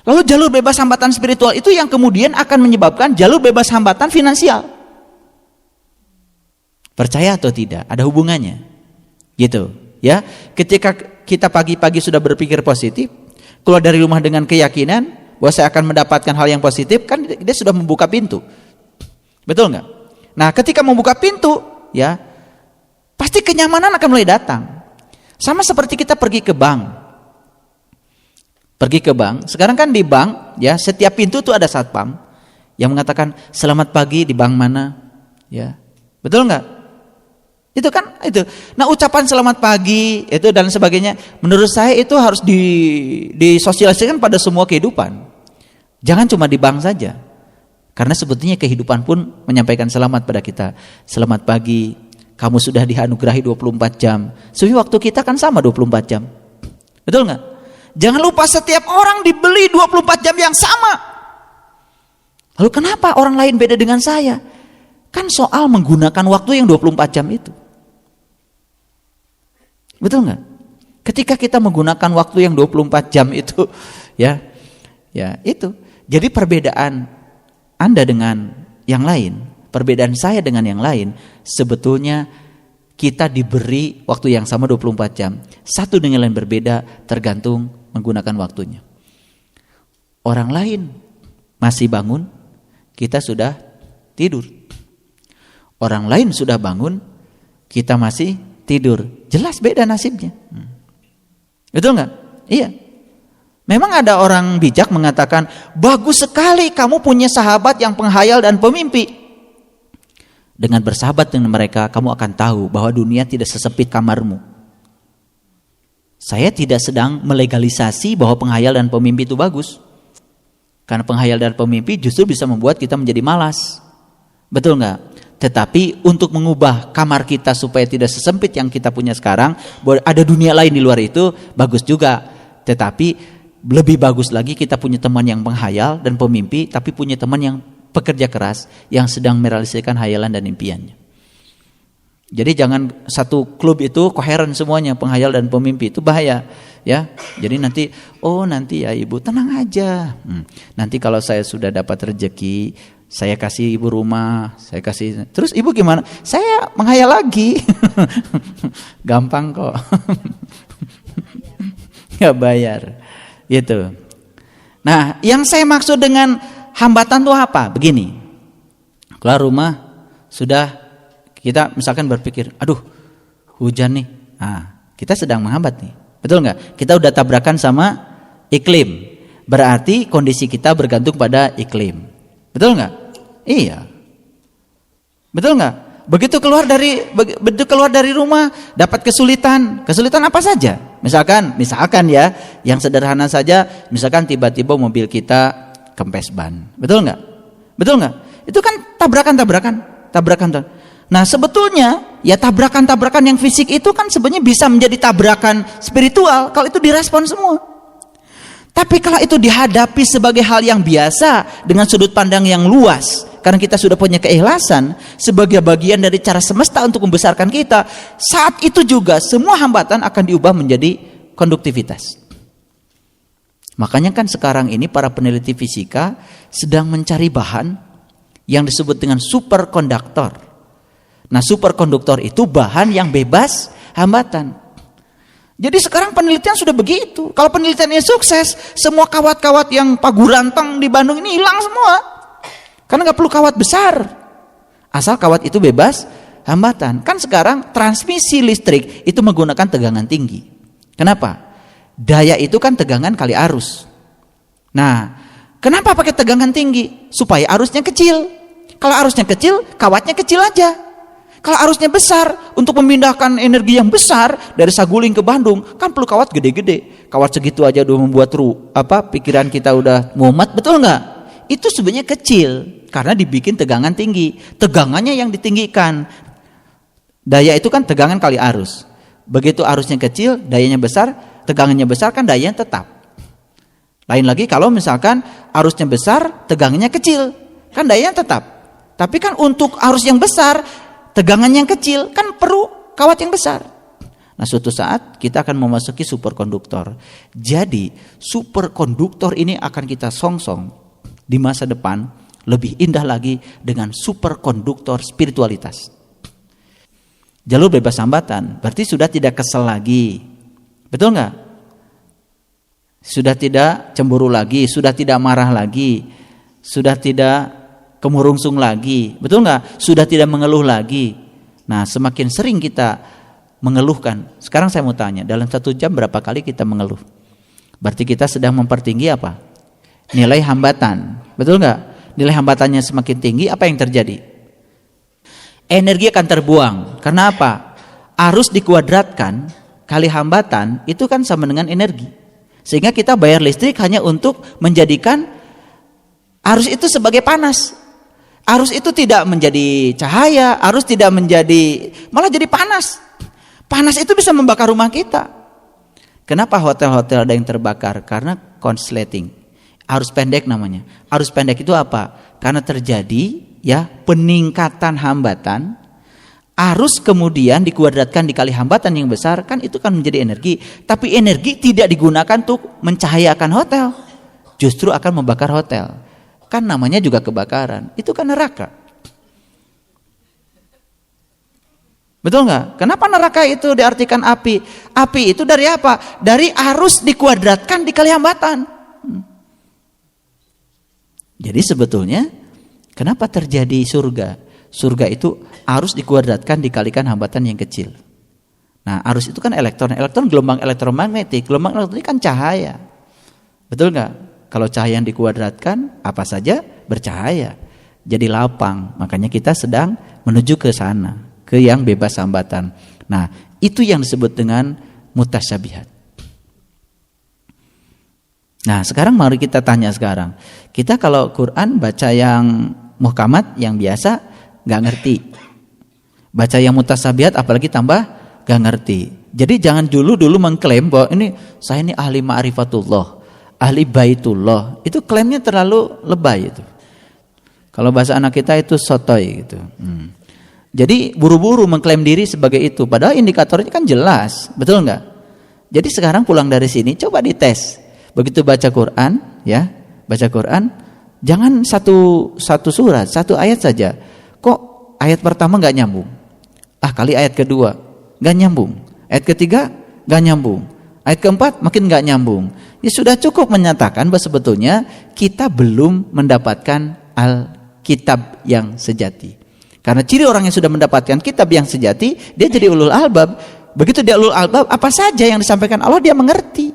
Lalu jalur bebas hambatan spiritual itu yang kemudian akan menyebabkan jalur bebas hambatan finansial. Percaya atau tidak, ada hubungannya. Gitu, ya. Ketika kita pagi-pagi sudah berpikir positif, keluar dari rumah dengan keyakinan bahwa saya akan mendapatkan hal yang positif, kan dia sudah membuka pintu. Betul nggak? Nah, ketika membuka pintu, ya, pasti kenyamanan akan mulai datang. Sama seperti kita pergi ke bank. Pergi ke bank. Sekarang kan di bank, ya, setiap pintu tuh ada satpam yang mengatakan selamat pagi di bank mana, ya, betul nggak? Itu kan itu. Nah, ucapan selamat pagi itu dan sebagainya, menurut saya itu harus disosialisasikan pada semua kehidupan. Jangan cuma di bank saja. Karena sebetulnya kehidupan pun menyampaikan selamat pada kita. Selamat pagi, kamu sudah dianugerahi 24 jam. Sebenarnya waktu kita kan sama 24 jam. Betul nggak? Jangan lupa setiap orang dibeli 24 jam yang sama. Lalu kenapa orang lain beda dengan saya? Kan soal menggunakan waktu yang 24 jam itu. Betul nggak? Ketika kita menggunakan waktu yang 24 jam itu, ya itu. Jadi perbedaan Anda dengan yang lain, perbedaan saya dengan yang lain, sebetulnya kita diberi waktu yang sama 24 jam. Satu dengan lain berbeda tergantung menggunakan waktunya. Orang lain masih bangun, kita sudah tidur. Orang lain sudah bangun, kita masih tidur. Jelas beda nasibnya. Betul nggak? Iya. Memang ada orang bijak mengatakan, bagus sekali kamu punya sahabat yang penghayal dan pemimpi. Dengan bersahabat dengan mereka, kamu akan tahu bahwa dunia tidak sesempit kamarmu. Saya tidak sedang melegalisasi bahwa penghayal dan pemimpi itu bagus. Karena penghayal dan pemimpi justru bisa membuat kita menjadi malas. Betul nggak? Tetapi untuk mengubah kamar kita supaya tidak sesempit yang kita punya sekarang, bahwa ada dunia lain di luar itu, bagus juga. Tetapi lebih bagus lagi kita punya teman yang penghayal dan pemimpi, tapi punya teman yang pekerja keras, yang sedang merealisasikan hayalan dan impiannya. Jadi jangan satu klub itu koheren semuanya, penghayal dan pemimpi, itu bahaya ya. Jadi nanti ya ibu tenang aja. Nanti kalau saya sudah dapat rezeki, saya kasih ibu rumah, saya kasih. Terus ibu gimana? Saya menghayal lagi. Gampang kok. Nggak bayar. Gitu. Nah, yang saya maksud dengan hambatan itu apa? Begini. Keluar rumah sudah kita misalkan berpikir, aduh hujan nih, kita sedang menghambat nih, betul nggak? Kita udah tabrakan sama iklim, berarti kondisi kita bergantung pada iklim, betul nggak? Iya, betul nggak? Begitu keluar dari rumah dapat kesulitan apa saja? Misalkan ya, yang sederhana saja, misalkan tiba-tiba mobil kita kempes ban, betul nggak? Betul nggak? Itu kan tabrakan. Nah sebetulnya ya tabrakan-tabrakan yang fisik itu kan sebenarnya bisa menjadi tabrakan spiritual kalau itu direspon semua. Tapi kalau itu dihadapi sebagai hal yang biasa dengan sudut pandang yang luas, karena kita sudah punya keikhlasan sebagai bagian dari cara semesta untuk membesarkan kita, saat itu juga semua hambatan akan diubah menjadi konduktivitas. Makanya kan sekarang ini para peneliti fisika sedang mencari bahan yang disebut dengan superkonduktor. Nah, superkonduktor itu bahan yang bebas hambatan. Jadi sekarang penelitian sudah begitu. Kalau penelitiannya sukses, semua kawat-kawat yang pagu rantang di Bandung ini hilang semua. Karena nggak perlu kawat besar. Asal kawat itu bebas hambatan. Kan sekarang transmisi listrik itu menggunakan tegangan tinggi. Kenapa? Daya itu kan tegangan kali arus. Nah, kenapa pakai tegangan tinggi? Supaya arusnya kecil. Kalau arusnya kecil, kawatnya kecil aja. Kalau arusnya besar, untuk memindahkan energi yang besar dari Saguling ke Bandung, kan perlu kawat gede-gede. Kawat segitu aja udah membuat pikiran kita udah mumet, betul nggak? Itu sebenarnya kecil karena dibikin tegangan tinggi. Tegangannya yang ditinggikan. Daya itu kan tegangan kali arus. Begitu arusnya kecil, dayanya besar, tegangannya besar kan dayanya tetap. Lain lagi kalau misalkan arusnya besar, tegangannya kecil, kan dayanya tetap. Tapi kan untuk arus yang besar, tegangan yang kecil kan perlu kawat yang besar. Nah, suatu saat kita akan memasuki superkonduktor. Jadi superkonduktor ini akan kita songsong di masa depan lebih indah lagi dengan superkonduktor spiritualitas. Jalur bebas hambatan berarti sudah tidak kesel lagi, betul nggak? Sudah tidak cemburu lagi, sudah tidak marah lagi, sudah tidak kemurungsung lagi, betul nggak? Sudah tidak mengeluh lagi. Nah, semakin sering kita mengeluhkan, sekarang saya mau tanya, dalam 1 jam berapa kali kita mengeluh? Berarti kita sedang mempertinggi apa? Nilai hambatan, betul nggak? Nilai hambatannya semakin tinggi, apa yang terjadi? Energi akan terbuang. Karena apa? Arus dikuadratkan kali hambatan itu kan sama dengan energi. Sehingga kita bayar listrik hanya untuk menjadikan arus itu sebagai panas. Arus itu tidak menjadi cahaya, arus tidak menjadi, malah jadi panas. Panas itu bisa membakar rumah kita. Kenapa hotel-hotel ada yang terbakar? Karena konsleting. Arus pendek namanya. Arus pendek itu apa? Karena terjadi ya peningkatan hambatan. Arus kemudian dikuadratkan dikali hambatan yang besar, kan itu kan menjadi energi. Tapi energi tidak digunakan untuk mencahayakan hotel. Justru akan membakar hotel. Kan namanya juga kebakaran, itu kan neraka. Betul nggak? Kenapa neraka itu diartikan api? Api itu dari apa? Dari arus dikuadratkan dikali hambatan. Jadi sebetulnya kenapa terjadi surga? Surga itu arus dikuadratkan dikalikan hambatan yang kecil. Nah, arus itu kan elektron gelombang elektromagnetik. Gelombang elektromagnetik kan cahaya. Betul nggak? Kalau cahaya yang dikuadratkan, apa saja bercahaya. Jadi lapang. Makanya kita sedang menuju ke sana, ke yang bebas hambatan. Nah, itu yang disebut dengan mutasyabihat. Nah, sekarang mari kita tanya sekarang. Kita kalau Quran baca yang muhkamat, yang biasa, gak ngerti. Baca yang mutasyabihat, apalagi tambah gak ngerti. Jadi jangan dulu mengklaim bahwa saya ini ahli ma'rifatullah, ahli baitullah. Itu klaimnya terlalu lebay itu. Kalau bahasa anak kita itu sotoy gitu. Jadi buru-buru mengklaim diri sebagai itu, padahal indikatornya kan jelas, betul nggak? Jadi sekarang pulang dari sini coba dites. Begitu baca Quran, ya, baca Quran, jangan satu surat, satu ayat saja. Kok ayat pertama nggak nyambung? Kali ayat kedua nggak nyambung, ayat ketiga nggak nyambung, ayat keempat makin nggak nyambung. Ya sudah cukup menyatakan bahwa sebetulnya kita belum mendapatkan Alkitab yang sejati. Karena ciri orang yang sudah mendapatkan kitab yang sejati, dia jadi ulul albab. Begitu dia ulul albab, apa saja yang disampaikan Allah dia mengerti.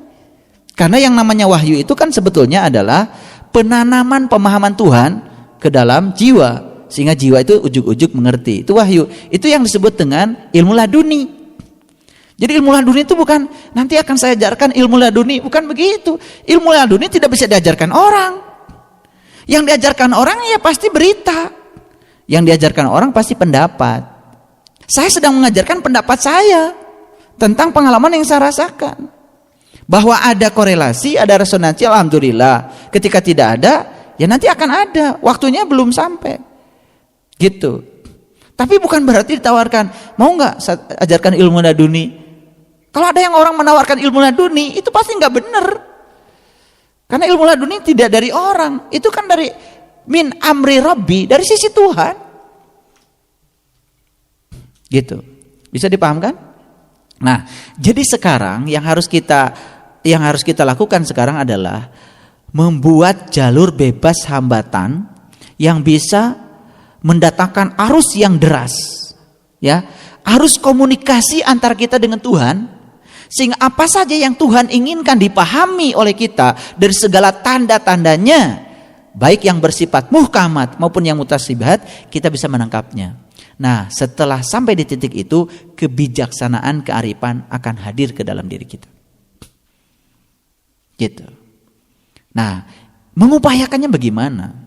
Karena yang namanya wahyu itu kan sebetulnya adalah penanaman pemahaman Tuhan ke dalam jiwa, sehingga jiwa itu ujuk-ujuk mengerti. Itu wahyu. Itu yang disebut dengan ilmu laduni. Jadi ilmu laduni itu bukan nanti akan saya ajarkan ilmu laduni, bukan begitu. Ilmu laduni tidak bisa diajarkan orang. Yang diajarkan orang ya pasti berita. Yang diajarkan orang pasti pendapat. Saya sedang mengajarkan pendapat saya tentang pengalaman yang saya rasakan. Bahwa ada korelasi, ada resonansi, alhamdulillah. Ketika tidak ada, ya nanti akan ada. Waktunya belum sampai. Gitu. Tapi bukan berarti ditawarkan, mau nggak saya ajarkan ilmu laduni? Kalau ada yang orang menawarkan ilmu laduni, itu pasti nggak benar. Karena ilmu laduni tidak dari orang, itu kan dari min amri Rabbi, dari sisi Tuhan. Gitu. Bisa dipahamkan? Nah, jadi sekarang yang harus kita lakukan sekarang adalah membuat jalur bebas hambatan yang bisa mendatangkan arus yang deras. Ya, arus komunikasi antara kita dengan Tuhan, sehingga apa saja yang Tuhan inginkan dipahami oleh kita dari segala tanda-tandanya, baik yang bersifat muhkamat maupun yang mutasyabihat, kita bisa menangkapnya. Nah, setelah sampai di titik itu, kebijaksanaan, kearifan akan hadir ke dalam diri kita. Gitu. Nah, mengupayakannya bagaimana?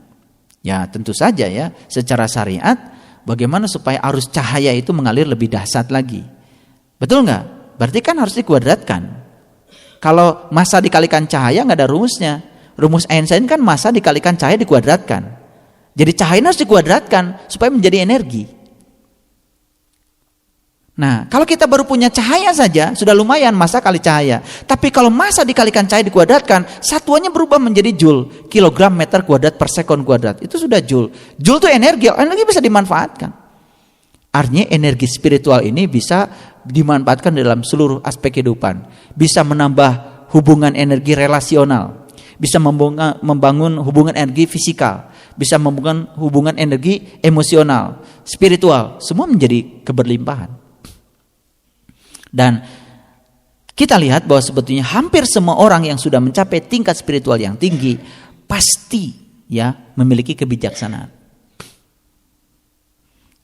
Ya, tentu saja ya, secara syariat, bagaimana supaya arus cahaya itu mengalir lebih dahsyat lagi. Betul nggak? Berarti kan harus dikuadratkan. Kalau massa dikalikan cahaya nggak ada rumusnya. Rumus Einstein kan massa dikalikan cahaya dikuadratkan. Jadi cahaya harus dikuadratkan supaya menjadi energi. Nah, kalau kita baru punya cahaya saja sudah lumayan massa kali cahaya. Tapi kalau massa dikalikan cahaya dikuadratkan, satuannya berubah menjadi joule, kilogram meter kuadrat per sekon kuadrat. Itu sudah joule. Joule itu energi bisa dimanfaatkan. Artinya energi spiritual ini bisa dimanfaatkan dalam seluruh aspek kehidupan. Bisa menambah hubungan energi relasional, bisa membangun hubungan energi fisikal, bisa membangun hubungan energi emosional, spiritual, semua menjadi keberlimpahan. Dan kita lihat bahwa sebetulnya hampir semua orang yang sudah mencapai tingkat spiritual yang tinggi pasti ya memiliki kebijaksanaan.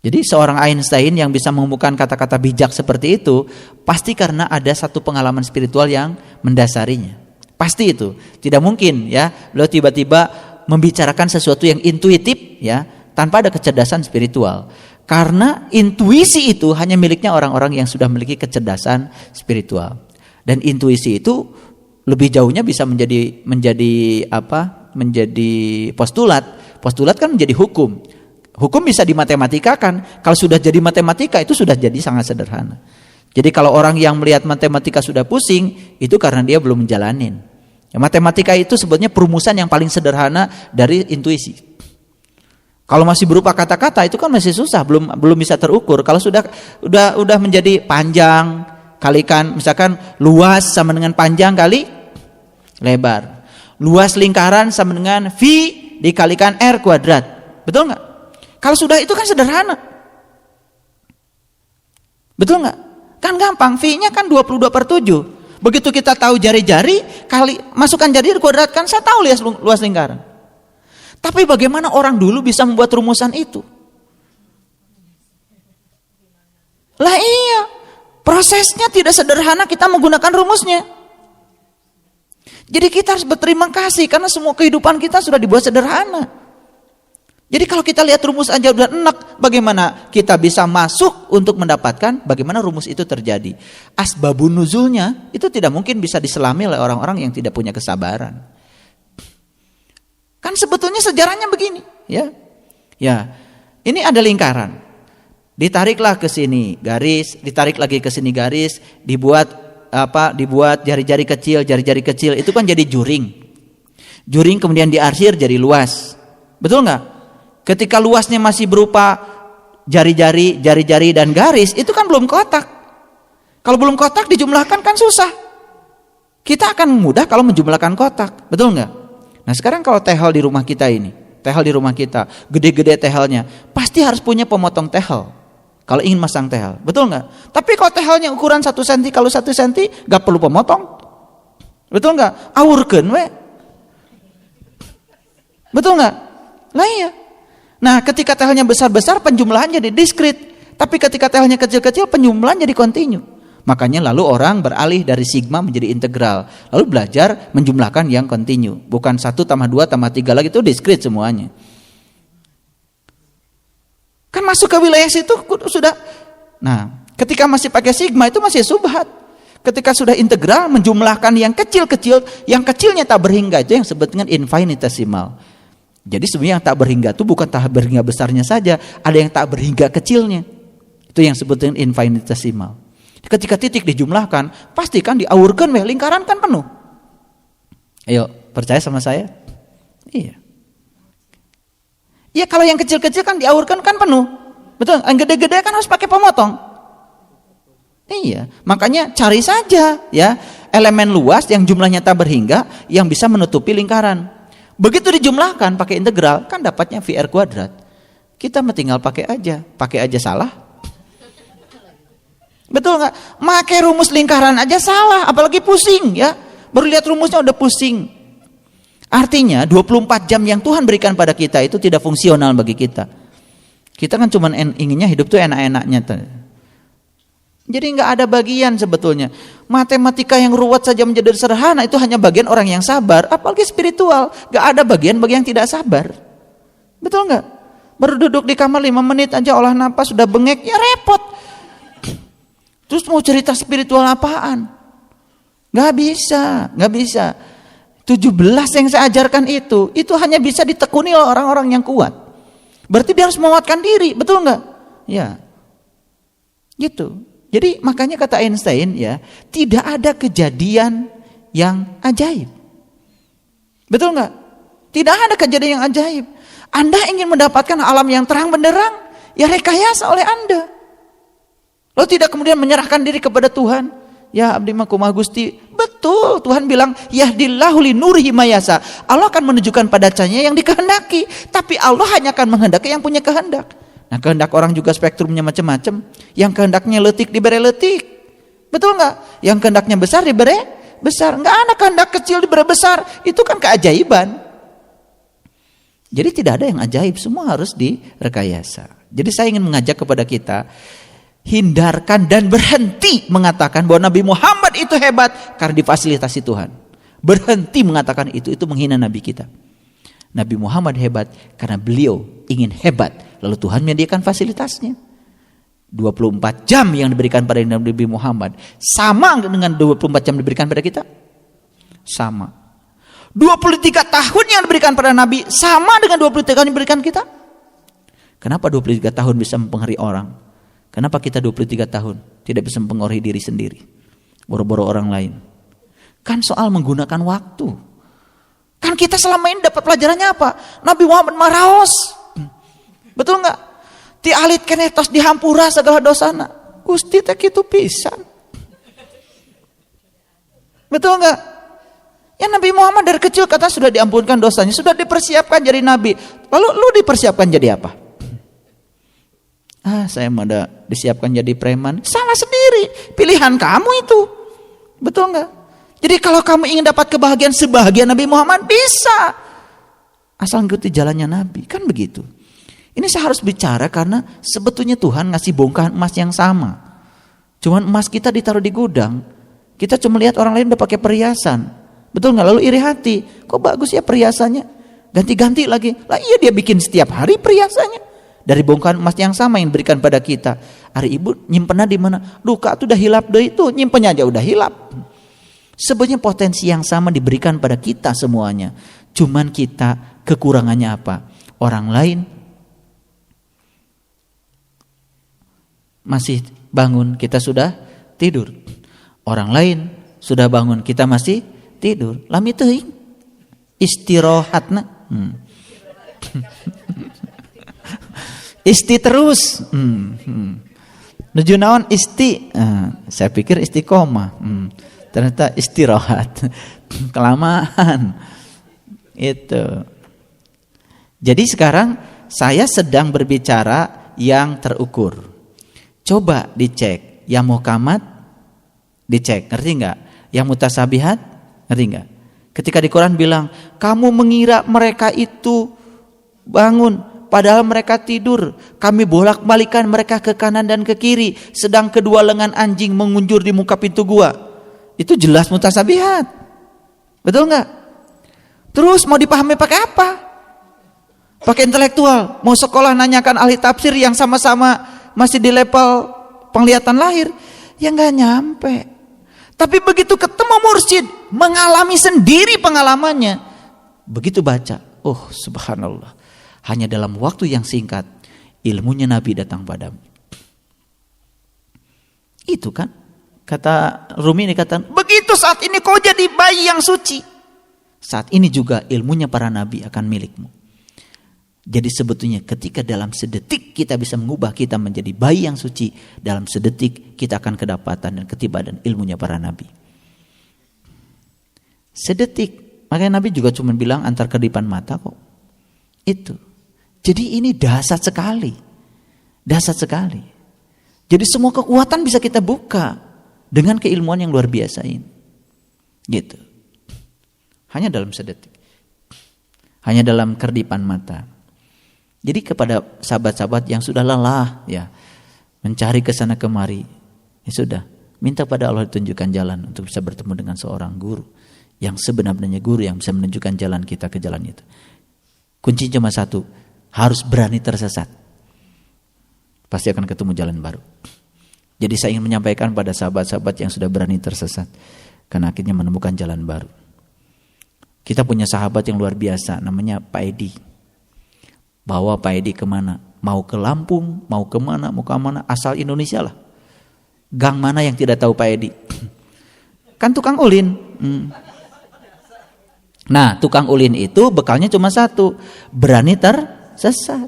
Jadi seorang Einstein yang bisa menemukan kata-kata bijak seperti itu pasti karena ada satu pengalaman spiritual yang mendasarinya. Pasti itu. Tidak mungkin ya beliau tiba-tiba membicarakan sesuatu yang intuitif ya tanpa ada kecerdasan spiritual. Karena intuisi itu hanya miliknya orang-orang yang sudah memiliki kecerdasan spiritual. Dan intuisi itu lebih jauhnya bisa menjadi postulat. Postulat kan menjadi hukum. Hukum bisa dimatematika-kan. Kalau sudah jadi matematika itu sudah jadi sangat sederhana. Jadi kalau orang yang melihat matematika sudah pusing, itu karena dia belum menjalanin. Ya, matematika itu sebetulnya perumusan yang paling sederhana dari intuisi. Kalau masih berupa kata-kata itu kan masih susah, belum bisa terukur. Kalau sudah menjadi panjang kalikan, misalkan luas sama dengan panjang kali lebar. Luas lingkaran sama dengan V dikalikan R kuadrat. Betul nggak? Kalau sudah itu kan sederhana. Betul nggak? Kan gampang, V-nya kan 22/7. Begitu kita tahu jari-jari, masukkan jari dikuadratkan, saya tahu luas lingkaran. Tapi bagaimana orang dulu bisa membuat rumusan itu? Lah iya, prosesnya tidak sederhana kita menggunakan rumusnya. Jadi kita harus berterima kasih karena semua kehidupan kita sudah dibuat sederhana. Jadi kalau kita lihat rumus aja udah enak, bagaimana kita bisa masuk untuk mendapatkan bagaimana rumus itu terjadi? Asbabun nuzulnya itu tidak mungkin bisa diselami oleh orang-orang yang tidak punya kesabaran. Kan sebetulnya sejarahnya begini, ya. Ya. Ini ada lingkaran. Ditariklah ke sini garis, ditarik lagi ke sini garis, dibuat jari-jari kecil, itu kan jadi juring. Juring kemudian diarsir jadi luas. Betul nggak? Ketika luasnya masih berupa jari-jari dan garis, itu kan belum kotak. Kalau belum kotak dijumlahkan kan susah. Kita akan mudah kalau menjumlahkan kotak, betul nggak? Nah sekarang kalau tehel di rumah kita ini, gede-gede tehelnya, pasti harus punya pemotong tehel. Kalau ingin masang tehel, betul nggak? Tapi kalau tehelnya ukuran 1 cm, kalau 1 cm nggak perlu pemotong, betul nggak? Awurkeun we, betul nggak? Nah iya. Nah ketika tehelnya besar-besar penjumlahan jadi diskrit, tapi ketika tehelnya kecil-kecil penjumlahan jadi kontinu. Makanya lalu orang beralih dari sigma menjadi integral, lalu belajar menjumlahkan yang kontinu, bukan 1 tambah 2 tambah 3 lagi, itu diskrit semuanya. Kan masuk ke wilayah situ sudah. Nah, ketika masih pakai sigma itu masih subhat. Ketika sudah integral menjumlahkan yang kecil-kecil, yang kecilnya tak berhingga, itu yang disebut dengan infinitesimal. Jadi sebenarnya yang tak berhingga itu bukan tak berhingga besarnya saja, ada yang tak berhingga kecilnya. Itu yang disebut dengan infinitesimal. Ketika titik dijumlahkan, pastikan diaurkan lingkaran kan penuh. Ayo, percaya sama saya? Iya. Ya kalau yang kecil-kecil kan diaurkan kan penuh. Betul, yang gede-gede kan harus pakai pemotong. Iya, makanya cari saja ya elemen luas yang jumlahnya tak berhingga yang bisa menutupi lingkaran. Begitu dijumlahkan pakai integral kan dapatnya VR kuadrat. Kita tinggal pakai aja salah. Betul nggak? Pakai rumus lingkaran aja salah, apalagi pusing ya. Baru lihat rumusnya udah pusing. Artinya 24 jam yang Tuhan berikan pada kita itu tidak fungsional bagi kita. Kita kan cuma inginnya hidup tuh enak-enaknya. Jadi nggak ada bagian sebetulnya. Matematika yang ruwet saja menjadi sederhana itu hanya bagian orang yang sabar. Apalagi spiritual, nggak ada bagian bagi yang tidak sabar. Betul nggak? Baru duduk di kamar 5 menit aja olah napas sudah bengek, ya repot. Terus mau cerita spiritual apaan? Nggak bisa. 17 yang saya ajarkan itu hanya bisa ditekuni oleh orang-orang yang kuat. Berarti dia harus menguatkan diri, betul nggak? Ya, gitu. Jadi makanya kata Einstein ya, tidak ada kejadian yang ajaib. Betul nggak? Tidak ada kejadian yang ajaib. Anda ingin mendapatkan alam yang terang benderang, ya rekayasa oleh Anda. Lo tidak kemudian menyerahkan diri kepada Tuhan. Ya abdi mah kumaha Gusti. Betul, Tuhan bilang yahdillahu linurihi mayasa. Allah akan menunjukkan pada cahaya yang dikehendaki, tapi Allah hanya akan menghendaki yang punya kehendak. Nah, kehendak orang juga spektrumnya macam-macam. Yang kehendaknya letik diberi letik. Betul nggak? Yang kehendaknya besar diberi besar. Nggak ada kehendak kecil diberi besar. Itu kan keajaiban. Jadi tidak ada yang ajaib, semua harus direkayasa. Jadi saya ingin mengajak kepada kita, hindarkan dan berhenti mengatakan bahwa Nabi Muhammad itu hebat karena difasilitasi Tuhan. Berhenti mengatakan itu menghina Nabi kita. Nabi Muhammad hebat karena beliau ingin hebat, lalu Tuhan menyediakan fasilitasnya. 24 jam yang diberikan pada Nabi Muhammad sama dengan 24 jam diberikan pada kita? Sama. 23 tahun yang diberikan pada Nabi sama dengan 23 tahun yang diberikan kita? Kenapa 23 tahun bisa mempengaruhi orang? Kenapa kita 23 tahun tidak bisa mempengaruhi diri sendiri? Boro-boro orang lain. Kan soal menggunakan waktu. Kan kita selama ini dapat pelajarannya apa? Nabi Muhammad maraos. Betul nggak? Ti alit keneh tos dihampura segala dosana. Gusti teh kitu pisan. Betul nggak? Ya Nabi Muhammad dari kecil kata sudah diampunkan dosanya, sudah dipersiapkan jadi nabi. Lalu lu dipersiapkan jadi apa? Saya ada disiapkan jadi preman. Salah sendiri, pilihan kamu itu. Betul nggak? Jadi kalau kamu ingin dapat kebahagiaan sebahagia Nabi Muhammad bisa, asal ngikuti jalannya Nabi, kan begitu. Ini saya harus bicara karena sebetulnya Tuhan ngasih bongkahan emas yang sama. Cuman emas kita ditaruh di gudang, kita cuma lihat orang lain udah pakai perhiasan, betul nggak? Lalu iri hati, kok bagus ya perhiasannya, ganti-ganti lagi. Lah iya dia bikin setiap hari perhiasannya. Dari bongkahan emas yang sama yang diberikan pada kita. Hari ibu nyimpennya di mana? Duka tuh udah hilap deh itu, nyimpennya aja udah hilap. Sebenarnya potensi yang sama diberikan pada kita semuanya. Cuman kita kekurangannya apa? Orang lain masih bangun, kita sudah tidur. Orang lain sudah bangun, kita masih tidur. Lami teuing istirahatna. Isti terus. Nuju naon isti? Saya pikir istiqomah. Ternyata istirahat. Kelamaan. Itu. Jadi sekarang saya sedang berbicara yang terukur. Coba dicek. Yang muhkamat dicek. Ngerti enggak? Yang mutasabihat ngerti enggak? Ketika di Quran bilang, kamu mengira mereka itu bangun, padahal mereka tidur. Kami bolak-balikan mereka ke kanan dan ke kiri, sedang kedua lengan anjing mengunjur di muka pintu gua. Itu jelas mutasabihat. Betul enggak? Terus mau dipahami pakai apa? Pakai intelektual. Mau sekolah nanyakan ahli tafsir yang sama-sama masih di level penglihatan lahir, ya enggak nyampe. Tapi begitu ketemu mursyid, mengalami sendiri pengalamannya, begitu baca, oh subhanallah, hanya dalam waktu yang singkat ilmunya Nabi datang padamu. Itu kan kata Rumi ini, kata begitu saat ini kau jadi bayi yang suci, saat ini juga ilmunya para nabi akan milikmu. Jadi sebetulnya ketika dalam sedetik kita bisa mengubah kita menjadi bayi yang suci, dalam sedetik kita akan kedapatan dan ketiba dan ilmunya para nabi. Sedetik. Makanya Nabi juga cuma bilang antar kedipan mata kok. Itu. Jadi ini dahsyat sekali. Dahsyat sekali. Jadi semua kekuatan bisa kita buka dengan keilmuan yang luar biasa ini. Gitu. Hanya dalam sedetik. Hanya dalam kedipan mata. Jadi kepada sahabat-sahabat yang sudah lelah ya mencari ke sana kemari, ya sudah, minta pada Allah ditunjukkan jalan untuk bisa bertemu dengan seorang guru yang sebenarnya guru yang bisa menunjukkan jalan kita ke jalan itu. Kunci cuma satu, harus berani tersesat. Pasti akan ketemu jalan baru. Jadi saya ingin menyampaikan pada sahabat-sahabat yang sudah berani tersesat, karena akhirnya menemukan jalan baru. Kita punya sahabat yang luar biasa, namanya Pak Edi. Bawa Pak Edi kemana? Mau ke Lampung, mau kemana, asal Indonesia lah. Gang mana yang tidak tahu Pak Edi? Kan tukang ulin. Nah, tukang ulin itu bekalnya cuma satu, berani tersesat.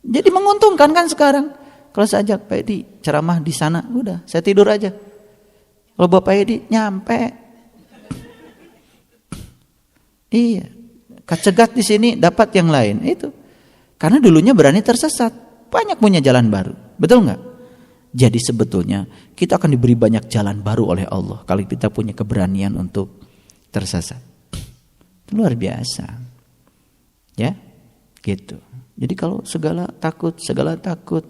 Jadi menguntungkan kan sekarang. Kalau saya ajak Pak Edi ceramah di sana, udah saya tidur aja. Kalau Bapak Edi nyampe. Iya, kecegat di sini dapat yang lain itu. Karena dulunya berani tersesat, banyak punya jalan baru, betul nggak? Jadi sebetulnya kita akan diberi banyak jalan baru oleh Allah kalau kita punya keberanian untuk tersesat. Luar biasa, ya, gitu. Jadi kalau segala takut,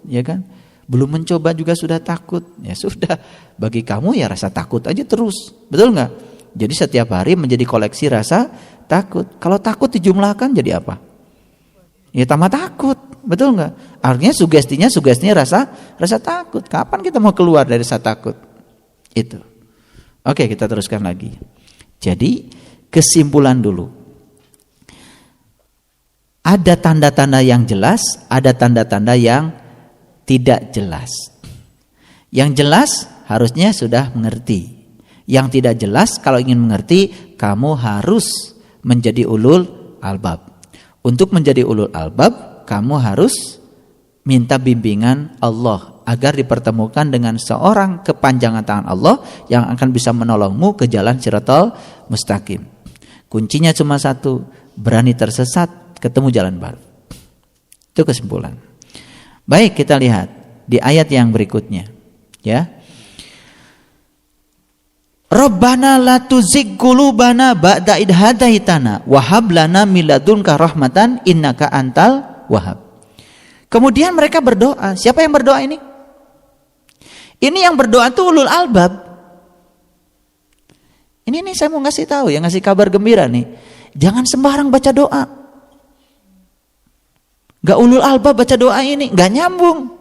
ya kan? Belum mencoba juga sudah takut, ya sudah. Bagi kamu ya rasa takut aja terus, betul nggak? Jadi setiap hari menjadi koleksi rasa takut. Kalau takut dijumlahkan jadi apa? Ya tambah takut, betul nggak? Artinya sugestinya rasa takut. Kapan kita mau keluar dari rasa takut? Itu. Oke, kita teruskan lagi. Jadi kesimpulan dulu. Ada tanda-tanda yang jelas, ada tanda-tanda yang tidak jelas. Yang jelas harusnya sudah mengerti. Yang tidak jelas kalau ingin mengerti, kamu harus menjadi ulul albab. Untuk menjadi ulul albab, kamu harus minta bimbingan Allah agar dipertemukan dengan seorang kepanjangan tangan Allah yang akan bisa menolongmu ke jalan Shiratal Mustaqim. Kuncinya cuma satu, berani tersesat, ketemu jalan baru. Itu kesimpulan. Baik, kita lihat di ayat yang berikutnya, ya. Rabbana la tuzigh qulubana ba'da idh hadaitana wa hab lana min ladunka rahmatan innaka antal wahhab. Kemudian mereka berdoa. Siapa yang berdoa ini? Ini yang berdoa tuh ulul albab. Ini nih saya mau ngasih tahu ya, ngasih kabar gembira nih. Jangan sembarang baca doa. Gak ulul albab baca doa ini, gak nyambung.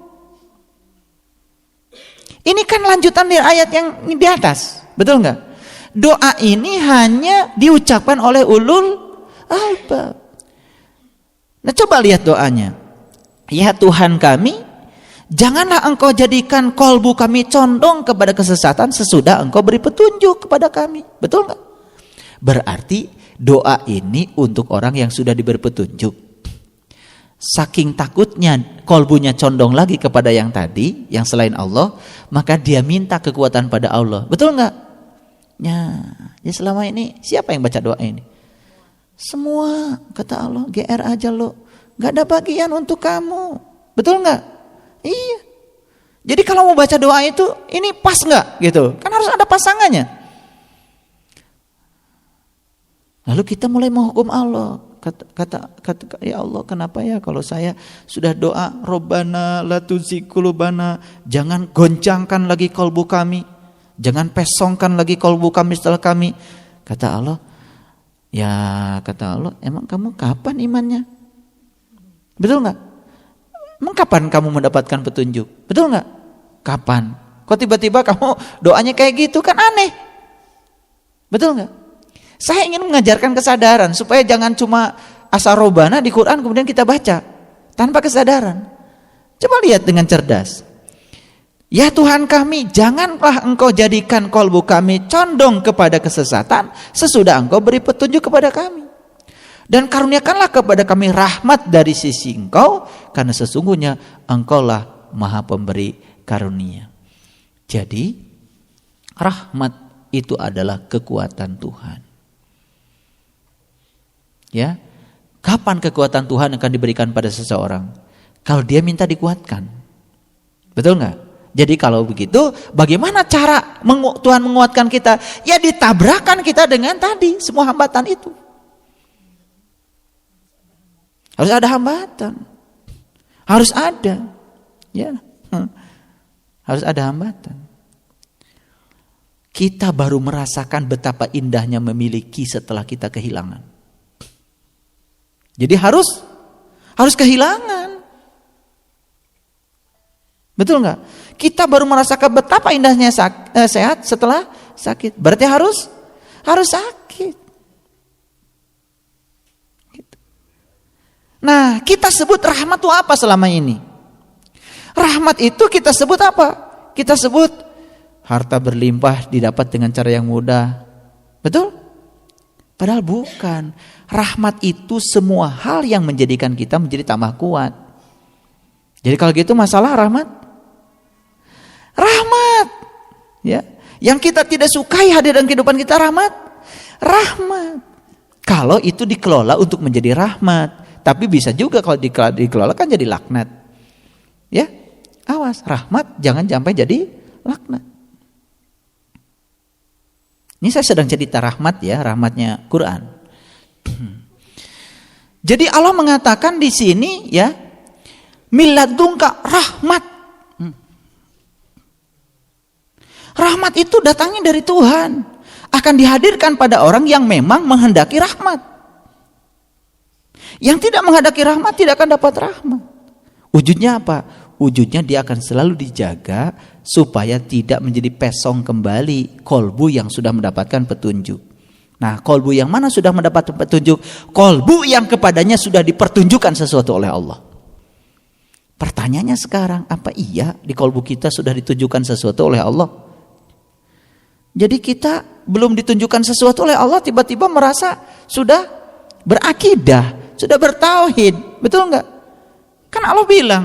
Ini kan lanjutan dari ayat yang di atas. Betul nggak? Doa ini hanya diucapkan oleh ulul albab. Nah coba lihat doanya. Ya Tuhan kami, Janganlah engkau jadikan kolbu kami condong kepada kesesatan sesudah engkau beri petunjuk kepada kami. Betul nggak? Berarti doa ini untuk orang yang sudah diberi petunjuk. Saking takutnya kolbunya condong lagi kepada yang tadi, yang selain Allah, maka dia minta kekuatan pada Allah. Betul nggak? Ya selama ini siapa yang baca doa ini? Semua, kata Allah, GR aja lo, nggak ada bagian untuk kamu. Betul nggak? Iya. Jadi kalau mau baca doa itu, ini pas nggak gitu? Kan harus ada pasangannya. Lalu kita mulai menghukum Allah. Kata ya Allah, kenapa ya kalau saya sudah doa Robbana la tuzigh qulubana, jangan goncangkan lagi kolbu kami, jangan pesongkan lagi kolbu kami setelah kami. Kata Allah, emang kamu kapan imannya? Betul nggak? Emang kapan kamu mendapatkan petunjuk? Betul nggak? Kapan? Kok tiba-tiba kamu doanya kayak gitu, kan aneh. Betul nggak? Saya ingin mengajarkan kesadaran supaya jangan cuma asal robana di Quran kemudian kita baca tanpa kesadaran. Coba lihat dengan cerdas. Ya Tuhan kami, janganlah engkau jadikan kolbu kami condong kepada kesesatan sesudah engkau beri petunjuk kepada kami. Dan karuniakanlah kepada kami rahmat dari sisi engkau, karena sesungguhnya engkaulah maha pemberi karunia. Jadi rahmat itu adalah kekuatan Tuhan. Ya, kapan kekuatan Tuhan akan diberikan pada seseorang? Kalau dia minta dikuatkan. Betul nggak? Jadi kalau begitu, bagaimana cara Tuhan menguatkan kita? Ya ditabrakkan kita dengan tadi semua hambatan itu. Harus ada hambatan. Harus ada. Ya. Harus ada hambatan. Kita baru merasakan betapa indahnya memiliki setelah kita kehilangan. Jadi harus kehilangan. Betul nggak? Kita baru merasakan betapa indahnya sehat setelah sakit. Berarti harus sakit. Gitu. Nah, kita sebut rahmat itu apa selama ini? Rahmat itu kita sebut apa? Kita sebut harta berlimpah didapat dengan cara yang mudah. Betul? Padahal bukan. Rahmat itu semua hal yang menjadikan kita menjadi tambah kuat. Jadi kalau gitu masalah rahmat. Rahmat. Ya. Yang kita tidak sukai hadir dalam kehidupan kita rahmat. Rahmat. Kalau itu dikelola untuk menjadi rahmat. Tapi bisa juga kalau dikelola kan jadi laknat. Ya. Awas, rahmat jangan sampai jadi laknat. Ini saya sedang cerita rahmat ya, rahmatnya Quran. Jadi Allah mengatakan di sini ya, miladungka rahmat. Rahmat itu datangnya dari Tuhan, akan dihadirkan pada orang yang memang menghendaki rahmat. Yang tidak menghendaki rahmat tidak akan dapat rahmat. Wujudnya apa? Wujudnya dia akan selalu dijaga supaya tidak menjadi pesong kembali kolbu yang sudah mendapatkan petunjuk. Nah, kolbu yang mana sudah mendapat petunjuk? Kolbu yang kepadanya sudah dipertunjukkan sesuatu oleh Allah. Pertanyaannya sekarang, apa iya di kolbu kita sudah ditunjukkan sesuatu oleh Allah? Jadi kita belum ditunjukkan sesuatu oleh Allah, tiba-tiba merasa sudah berakidah, sudah bertauhid. Betul enggak? Kan Allah bilang,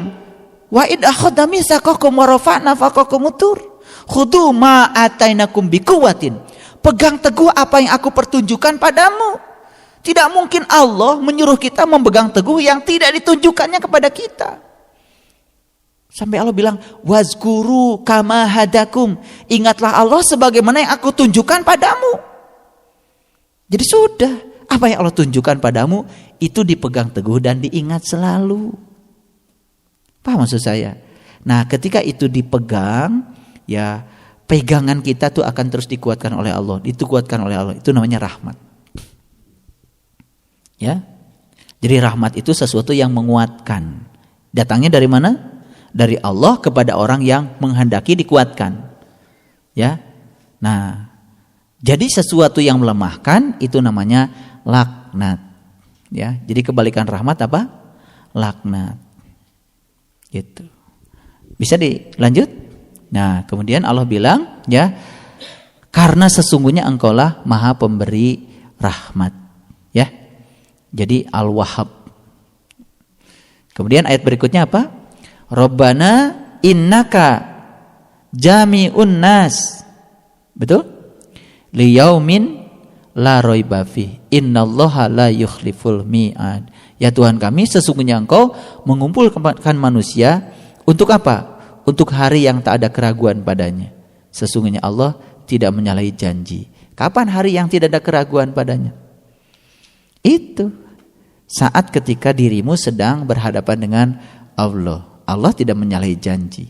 wa id akhadna mitsaqakum wa rafa'na fawqakum tur khudhu ma atainakum biquwwatin. Pegang teguh apa yang aku pertunjukkan padamu. Tidak mungkin Allah menyuruh kita memegang teguh yang tidak ditunjukkannya kepada kita. Sampai Allah bilang, wazkuru kama hadakum. Ingatlah Allah sebagaimana yang aku tunjukkan padamu. Jadi sudah, apa yang Allah tunjukkan padamu itu dipegang teguh dan diingat selalu. Paham maksud saya? Nah, ketika itu dipegang, ya pegangan kita tuh akan terus dikuatkan oleh Allah, dikuatkan oleh Allah. Itu namanya rahmat. Ya. Jadi rahmat itu sesuatu yang menguatkan. Datangnya dari mana? Dari Allah kepada orang yang menghendaki dikuatkan. Ya. Nah, jadi sesuatu yang melemahkan itu namanya laknat. Ya. Jadi kebalikan rahmat apa? Laknat. Gitu. Bisa dilanjut? Nah, kemudian Allah bilang, ya, karena sesungguhnya engkaulah Maha Pemberi rahmat, ya. Jadi Al-Wahhab. Kemudian ayat berikutnya apa? Rabbana innaka jami'un nas. Betul? Liyaumin la raiba fi. Innallaha la yukhliful mi'ad. Ya Tuhan kami, sesungguhnya Engkau mengumpulkan manusia untuk apa? Untuk hari yang tak ada keraguan padanya. Sesungguhnya Allah tidak menyalahi janji. Kapan hari yang tidak ada keraguan padanya? Itu saat ketika dirimu sedang berhadapan dengan Allah. Allah tidak menyalahi janji.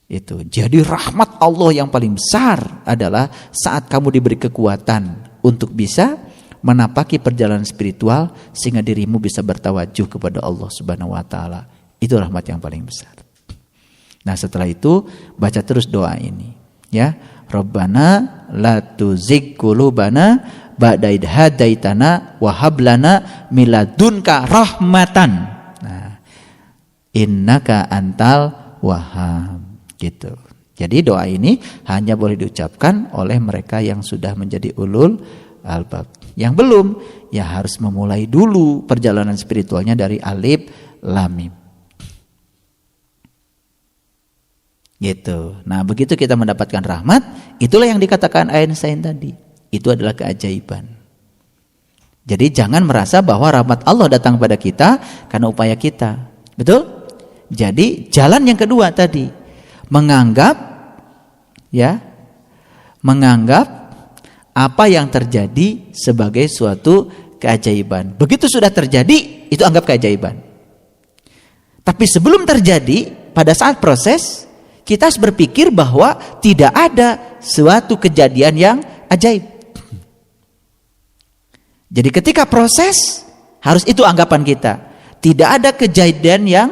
Itu. Jadi rahmat Allah yang paling besar adalah saat kamu diberi kekuatan untuk bisa menapaki perjalanan spiritual sehingga dirimu bisa bertawajuh kepada Allah Subhanahu wa taala. Itu rahmat yang paling besar. Nah, setelah itu baca terus doa ini, ya. Rabbana la tuzigh qulubana ba'da idh hadaitana wa hab lana min ladunka rahmatan. Nah, innaka antal wahhab, gitu. Jadi doa ini hanya boleh diucapkan oleh mereka yang sudah menjadi ulul albab. Yang belum, ya harus memulai dulu perjalanan spiritualnya dari alif lam mim. Gitu. Nah, begitu kita mendapatkan rahmat, itulah yang dikatakan Einstein tadi. Itu adalah keajaiban. Jadi jangan merasa bahwa rahmat Allah datang pada kita karena upaya kita. Betul? Jadi jalan yang kedua tadi, menganggap apa yang terjadi sebagai suatu keajaiban. Begitu sudah terjadi, itu anggap keajaiban. Tapi sebelum terjadi, pada saat proses, kita harus berpikir bahwa tidak ada suatu kejadian yang ajaib. Jadi ketika proses, harus itu anggapan kita. Tidak ada kejadian yang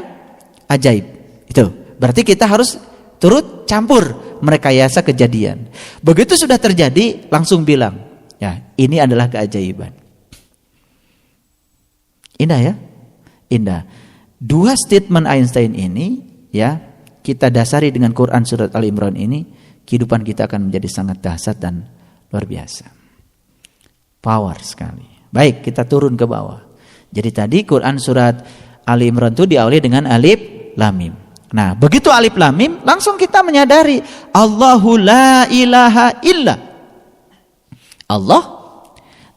ajaib. Itu berarti kita harus turut campur merekayasa kejadian. Begitu sudah terjadi, langsung bilang, ya ini adalah keajaiban. Indah ya? Indah. Dua statement Einstein ini, ya, kita dasari dengan Quran surat Al-Imran ini, kehidupan kita akan menjadi sangat dahsyat dan luar biasa. Power sekali. Baik, kita turun ke bawah. Jadi tadi Quran surat Al-Imran itu diawali dengan alif lam mim. Nah, begitu alif lam mim, langsung kita menyadari Allahu la ilaha illa. Allah,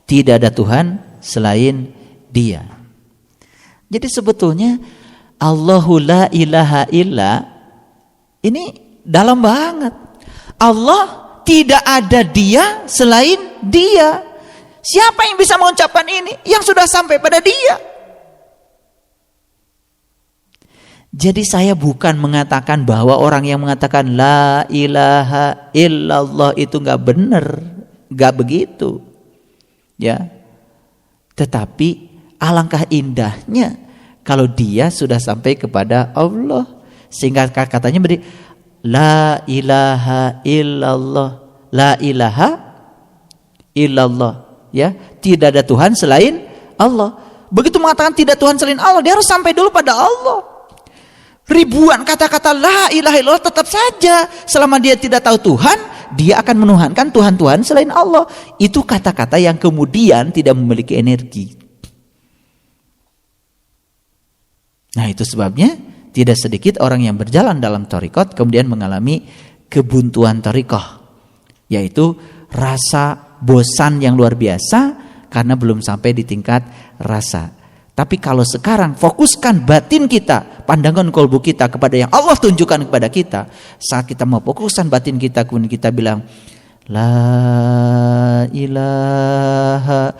tidak ada Tuhan selain Dia. Jadi sebetulnya Allahu la ilaha illa ini dalam banget. Allah, tidak ada Dia selain Dia. Siapa yang bisa mengucapkan ini? Yang sudah sampai pada Dia. Jadi saya bukan mengatakan bahwa orang yang mengatakan la ilaha illallah itu enggak benar, enggak begitu. Ya. Tetapi alangkah indahnya kalau dia sudah sampai kepada Allah, sehingga katanya beri la ilaha illallah, la ilaha illallah, ya, tidak ada Tuhan selain Allah. Begitu mengatakan tidak Tuhan selain Allah, dia harus sampai dulu pada Allah. Ribuan kata-kata la ilaha illallah tetap saja selama dia tidak tahu Tuhan, dia akan menuhankan Tuhan-Tuhan selain Allah. Itu kata-kata yang kemudian tidak memiliki energi. Nah, itu sebabnya tidak sedikit orang yang berjalan dalam thariqat kemudian mengalami kebuntuan thariqah, yaitu rasa bosan yang luar biasa karena belum sampai di tingkat rasa. Tapi kalau sekarang fokuskan batin kita, pandangan kolbu kita kepada yang Allah tunjukkan kepada kita. Saat kita mau fokuskan batin kita, kemudian kita bilang la ilaha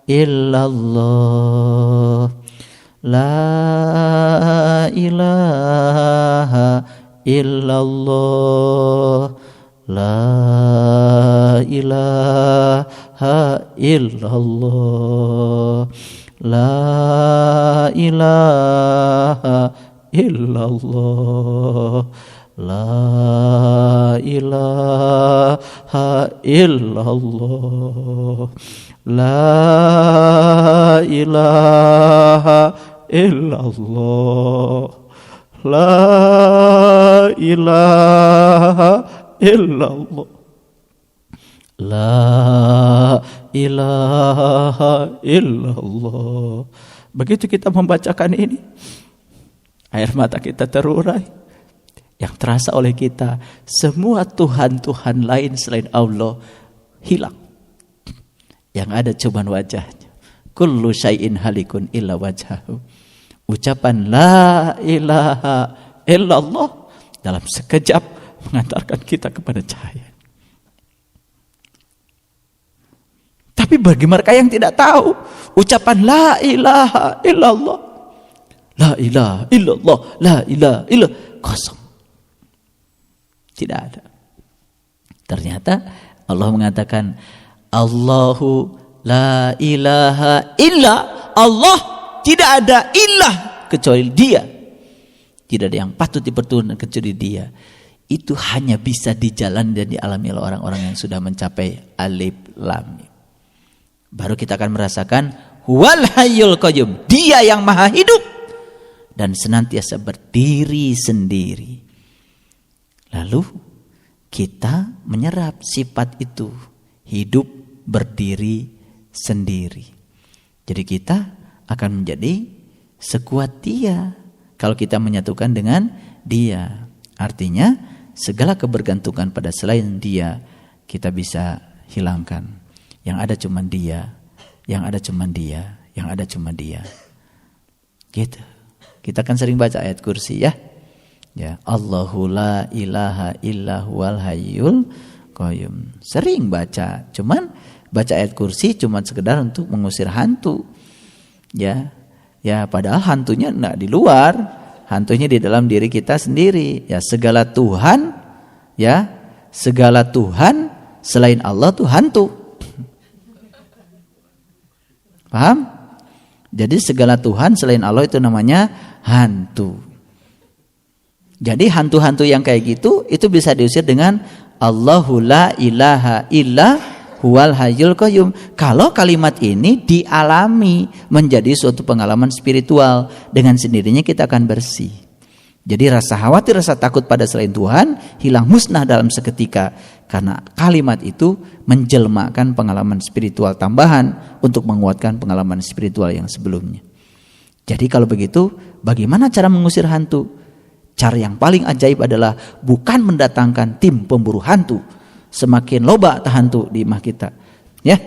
illallah, la ilaha illallah, la ilaha illallah, la ilaha illallah, la ilaha illallah, la ilaha illallah, La ilaha illallah. La ilaha illallah. Begitu kita membacakan ini, air mata kita terurai. Yang terasa oleh kita, semua Tuhan-Tuhan lain selain Allah hilang. Yang ada cuma wajahnya. Kullu syai'in halikun illa wajhahu. Ucapan la ilaha illallah dalam sekejap mengantarkan kita kepada cahaya. Tapi bagi mereka yang tidak tahu, ucapan la ilaha illallah, la ilaha illallah, la ilaha illallah, kosong. Tidak ada. Ternyata Allah mengatakan, Allahu la ilaha illa Allah, tidak ada ilah kecuali Dia. Tidak ada yang patut dipertuhan kecuali Dia. Itu hanya bisa dijalani dan dialami oleh orang-orang yang sudah mencapai alif lam mim. Baru kita akan merasakan huwal hayyul qayyum, Dia yang maha hidup dan senantiasa berdiri sendiri. Lalu kita menyerap sifat itu, hidup berdiri sendiri. Jadi kita akan menjadi sekuat Dia kalau kita menyatukan dengan Dia. Artinya segala kebergantungan pada selain Dia kita bisa hilangkan. Yang ada cuma Dia, yang ada cuma Dia, yang ada cuma Dia. Gitu. Kita kan sering baca ayat kursi ya. Ya, Allahu la ilaha illa huwal hayyul qayyum. Sering baca, cuman baca ayat kursi cuma sekedar untuk mengusir hantu. Ya. Ya, padahal hantunya enggak di luar, hantunya di dalam diri kita sendiri. Ya, segala Tuhan selain Allah tuh hantu. Paham? Jadi segala Tuhan selain Allah itu namanya hantu. Jadi hantu-hantu yang kayak gitu itu bisa diusir dengan Allahu la ilaha illa huwal hayyul qayyum. Kalau kalimat ini dialami menjadi suatu pengalaman spiritual, dengan sendirinya kita akan bersih. Jadi rasa khawatir, rasa takut pada selain Tuhan hilang musnah dalam seketika, karena kalimat itu menjelmakan pengalaman spiritual tambahan untuk menguatkan pengalaman spiritual yang sebelumnya. Jadi kalau begitu, bagaimana cara mengusir hantu? Cara yang paling ajaib adalah bukan mendatangkan tim pemburu hantu. Semakin loba hantu di imah kita. Ya.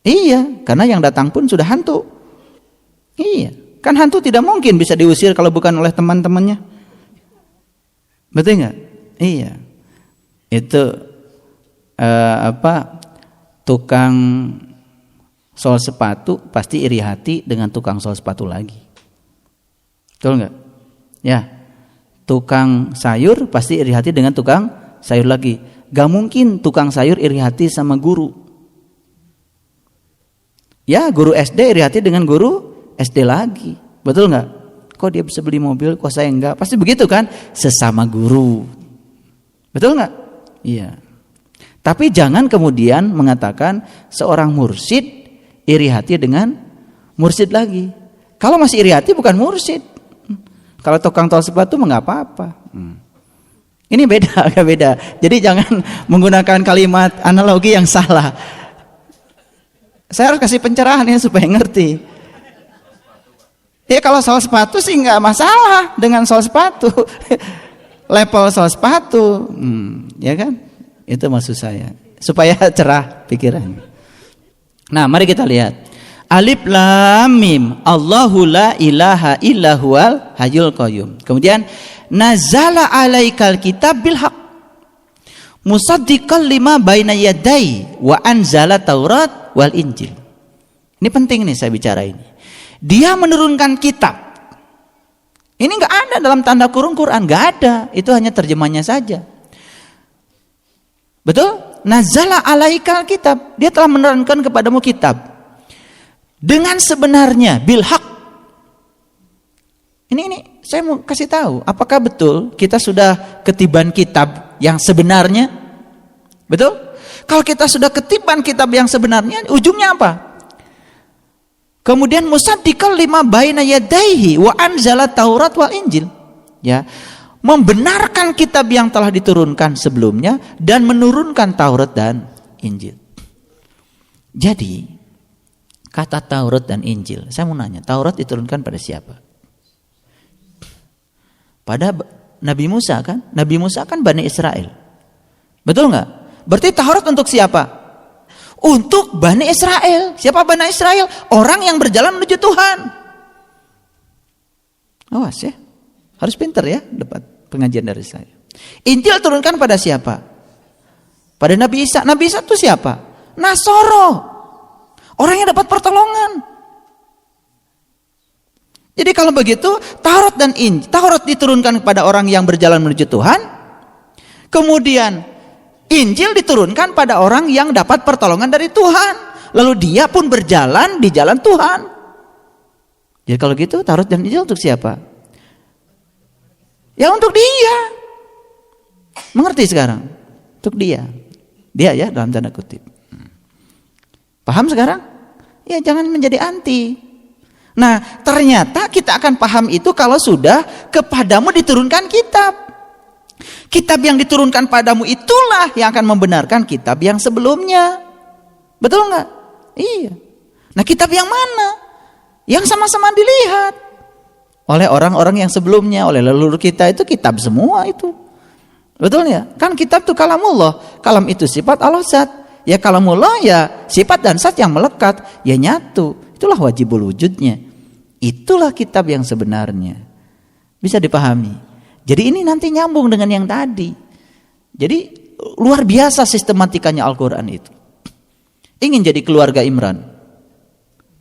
Iya, karena yang datang pun sudah hantu. Iya. Kan hantu tidak mungkin bisa diusir kalau bukan oleh teman-temannya. Betul nggak? Iya. Itu tukang sol sepatu pasti iri hati dengan tukang sol sepatu lagi. Betul nggak? Ya. Tukang sayur pasti iri hati dengan tukang sayur lagi. Gak mungkin tukang sayur iri hati sama guru. Ya, guru SD iri hati dengan guru SD lagi, betul nggak? Kok dia bisa beli mobil, kok saya enggak? Pasti begitu kan? Sesama guru, betul nggak? Iya. Tapi jangan kemudian mengatakan seorang mursyid iri hati dengan mursyid lagi. Kalau masih iri hati bukan mursyid. Kalau tukang tol sepatu mah nggak apa-apa. Ini beda, agak beda. Jadi jangan menggunakan kalimat analogi yang salah. Saya harus kasih pencerahan ya supaya ngerti. Ya kalau soal sepatu sih nggak masalah dengan soal sepatu, level soal sepatu, ya kan? Itu maksud saya supaya cerah pikirannya. Nah, mari kita lihat alif lam mim, Allahu la ilaha illa huwal hayyul qayyum. Kemudian nazala alaikal kitab bil haqq musaddiqan lima baina yadai wa anzala taurat wal injil. Ini penting nih saya bicara ini. Dia menurunkan kitab. Ini nggak ada dalam tanda kurung Quran, nggak ada. Itu hanya terjemahnya saja. Betul? Nazala alaikal kitab. Dia telah menurunkan kepadamu kitab dengan sebenarnya bil haq. Ini saya mau kasih tahu. Apakah betul kita sudah ketiban kitab yang sebenarnya? Betul? Kalau kita sudah ketiban kitab yang sebenarnya, ujungnya apa? Kemudian musaddiqal lima baina yadayhi wa anzala Taurat wal Injil. Ya. Membenarkan kitab yang telah diturunkan sebelumnya dan menurunkan Taurat dan Injil. Jadi kata Taurat dan Injil, saya mau nanya, Taurat diturunkan pada siapa? Pada Nabi Musa kan? Nabi Musa kan Bani Israel. Betul nggak? Berarti Taurat untuk siapa? Untuk Bani Israel. Siapa Bani Israel? Orang yang berjalan menuju Tuhan. Awas ya. Harus pintar ya dapat pengajian dari saya. Injil turunkan pada siapa? Pada Nabi Isa. Nabi Isa itu siapa? Nasoro. Orang yang dapat pertolongan. Jadi kalau begitu, Taurat dan Injil, Taurat diturunkan kepada orang yang berjalan menuju Tuhan. Kemudian Injil diturunkan pada orang yang dapat pertolongan dari Tuhan. Lalu dia pun berjalan di jalan Tuhan. Jadi kalau gitu Taurat dan Injil untuk siapa? Ya untuk dia. Mengerti sekarang? Untuk dia. Dia ya dalam tanda kutip. Paham sekarang? Ya jangan menjadi anti. Nah ternyata kita akan paham itu kalau sudah kepadamu diturunkan kitab. Kitab yang diturunkan padamu itulah yang akan membenarkan kitab yang sebelumnya. Betul nggak? Iya. Nah kitab yang mana? Yang sama-sama dilihat oleh orang-orang yang sebelumnya, oleh leluhur kita itu kitab semua itu. Betul ya? Kan kitab itu kalamullah. Kalam itu sifat Allah zat. Ya kalamullah ya sifat dan zat yang melekat. Ya nyatu. Itulah wajibul wujudnya. Itulah kitab yang sebenarnya. Bisa dipahami. Jadi ini nanti nyambung dengan yang tadi. Jadi luar biasa sistematikanya Al-Quran itu. Ingin jadi keluarga Imran?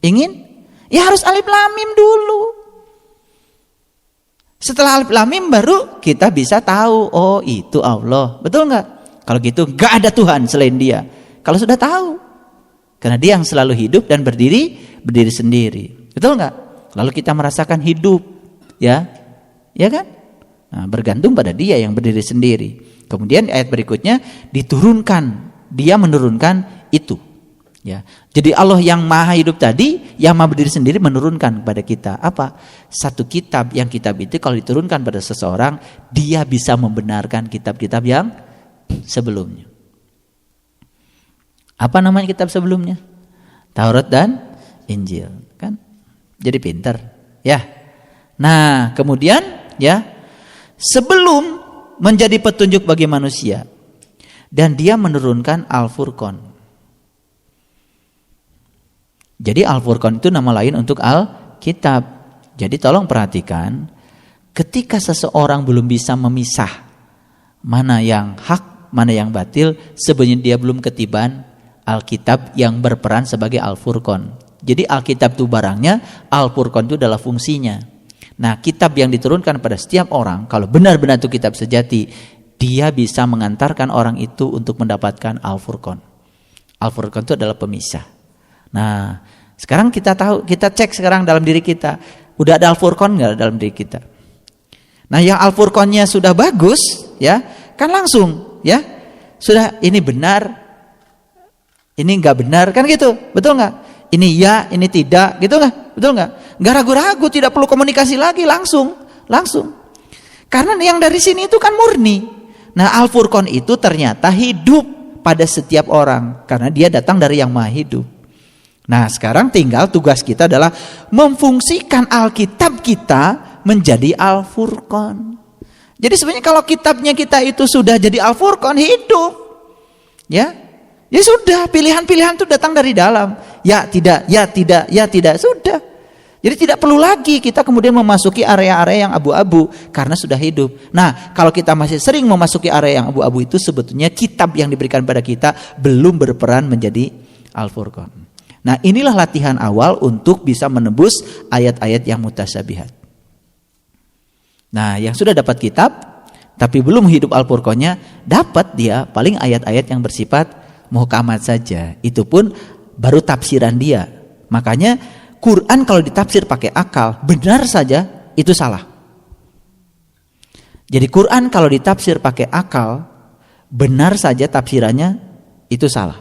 Ingin? Ya harus alif lam mim dulu. Setelah alif lam mim baru kita bisa tahu, oh itu Allah. Betul nggak? Kalau gitu nggak ada Tuhan selain Dia. Kalau sudah tahu, karena Dia yang selalu hidup dan berdiri sendiri. Betul nggak? Lalu kita merasakan hidup, ya kan? Nah, bergantung pada Dia yang berdiri sendiri. Kemudian ayat berikutnya diturunkan, Dia menurunkan itu. Ya, jadi Allah yang maha hidup tadi, yang maha berdiri sendiri menurunkan kepada kita apa? Satu kitab, yang kitab itu kalau diturunkan pada seseorang, dia bisa membenarkan kitab-kitab yang sebelumnya. Apa namanya kitab sebelumnya? Taurat dan Injil, kan? Jadi pintar, ya. Nah, kemudian ya, sebelum menjadi petunjuk bagi manusia, dan Dia menurunkan Al-Furqan. Jadi Al-Furqan itu nama lain untuk Al-Kitab. Jadi tolong perhatikan, ketika seseorang belum bisa memisah mana yang hak, mana yang batil, sebenarnya dia belum ketiban Alkitab yang berperan sebagai Al-Furqan. Jadi Alkitab itu barangnya, Al-Furqan itu adalah fungsinya. Nah, kitab yang diturunkan pada setiap orang, kalau benar-benar itu kitab sejati, dia bisa mengantarkan orang itu untuk mendapatkan Al-Furqan. Al-Furqan itu adalah pemisah. Nah, sekarang kita tahu, kita cek sekarang dalam diri kita, udah ada Al-Furqan nggak dalam diri kita? Nah, yang Al-Furqannya sudah bagus, ya, kan langsung, ya, sudah ini benar, ini nggak benar, kan gitu, betul nggak? Ini ya, ini tidak, gitu nggak? Betul nggak? Nggak ragu-ragu, tidak perlu komunikasi lagi, langsung. Karena yang dari sini itu kan murni. Nah, Al-Furqan itu ternyata hidup pada setiap orang, karena dia datang dari yang maha hidup. Nah, sekarang tinggal tugas kita adalah memfungsikan Alkitab kita menjadi Al-Furqan. Jadi sebenarnya kalau kitabnya kita itu sudah jadi Al-Furqan, hidup. Ya sudah, pilihan-pilihan itu datang dari dalam. Ya tidak, sudah. Jadi tidak perlu lagi kita kemudian memasuki area-area yang abu-abu karena sudah hidup. Nah, kalau kita masih sering memasuki area yang abu-abu itu, sebetulnya kitab yang diberikan pada kita belum berperan menjadi Al-Furqan. Nah, inilah latihan awal untuk bisa menembus ayat-ayat yang mutasyabihat. Nah, yang sudah dapat kitab tapi belum hidup Al-Furqannya, dapat dia paling ayat-ayat yang bersifat muhkamat saja. Itu pun baru tafsiran dia. Makanya Quran kalau ditafsir pakai akal, benar saja itu salah. Jadi Quran kalau ditafsir pakai akal, benar saja tafsirannya itu salah.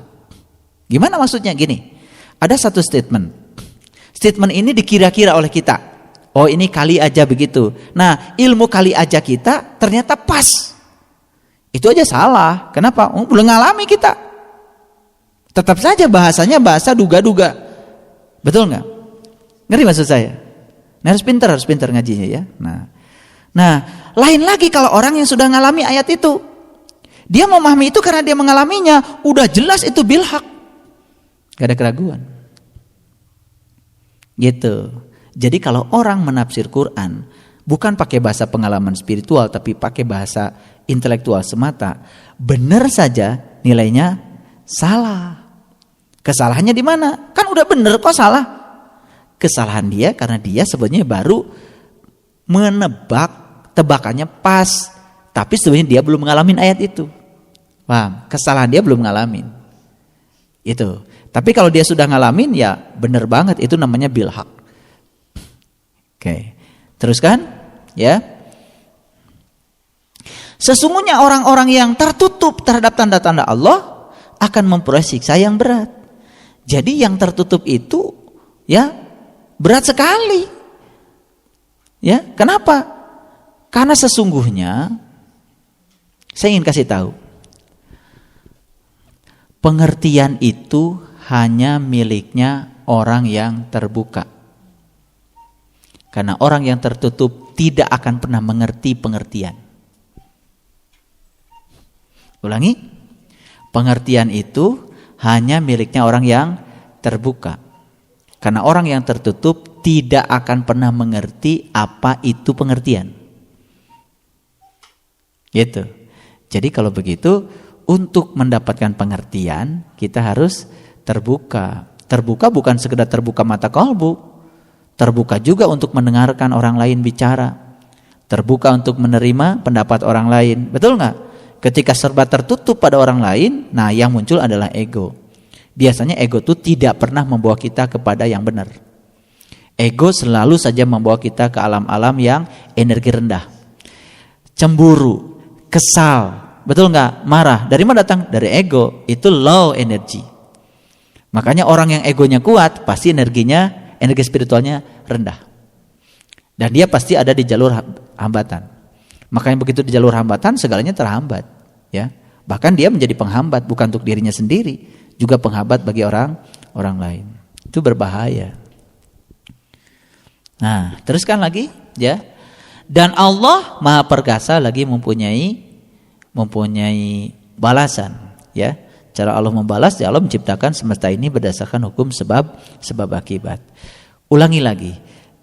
Gimana maksudnya? Gini. Ada satu statement. Statement ini dikira-kira oleh kita. Oh, ini kali aja begitu. Nah, ilmu kali aja kita ternyata pas. Itu aja salah. Kenapa? Belum ngalami kita. Tetap saja bahasanya bahasa duga-duga. Betul nggak? Ngerti maksud saya? Nah, harus pintar ngajinya ya. Nah, lain lagi kalau orang yang sudah ngalami ayat itu. Dia memahami itu karena dia mengalaminya. Udah jelas itu bilhaq. Gak ada keraguan. Gitu. Jadi kalau orang menafsir Quran bukan pakai bahasa pengalaman spiritual tapi pakai bahasa intelektual semata, benar saja nilainya salah. Kesalahannya di mana? Kan udah benar kok salah. Kesalahan dia karena dia sebenarnya baru menebak, tebakannya pas, tapi sebenarnya dia belum ngalamin ayat itu. Paham? Kesalahan dia belum ngalamin. Itu. Tapi kalau dia sudah ngalamin ya benar banget, itu namanya bilhaq. Oke. Teruskan ya. Sesungguhnya orang-orang yang tertutup terhadap tanda-tanda Allah akan memperoleh siksa yang berat. Jadi yang tertutup itu ya berat sekali. Ya, kenapa? Karena sesungguhnya saya ingin kasih tahu. Pengertian itu hanya miliknya orang yang terbuka. Karena orang yang tertutup tidak akan pernah mengerti pengertian. Ulangi. Pengertian itu hanya miliknya orang yang terbuka. Karena orang yang tertutup tidak akan pernah mengerti apa itu pengertian. Gitu. Jadi kalau begitu, untuk mendapatkan pengertian kita harus terbuka. Terbuka bukan sekedar terbuka mata kalbu, terbuka juga untuk mendengarkan orang lain bicara, terbuka untuk menerima pendapat orang lain. Betul nggak? Ketika serba tertutup pada orang lain, nah yang muncul adalah ego. Biasanya ego itu tidak pernah membawa kita kepada yang benar. Ego selalu saja membawa kita ke alam-alam yang energi rendah. Cemburu, kesal, betul nggak? Marah, dari mana datang? Dari ego. Itu low energy. Makanya orang yang egonya kuat pasti energi spiritualnya rendah. Dan dia pasti ada di jalur hambatan. Makanya begitu di jalur hambatan segalanya terhambat, ya. Bahkan dia menjadi penghambat bukan untuk dirinya sendiri, juga penghambat bagi orang lain. Itu berbahaya. Nah, teruskan lagi, ya. Dan Allah Maha Perkasa lagi mempunyai balasan, ya. Cara Allah membalas, ya Allah menciptakan semesta ini berdasarkan hukum sebab akibat. Ulangi lagi.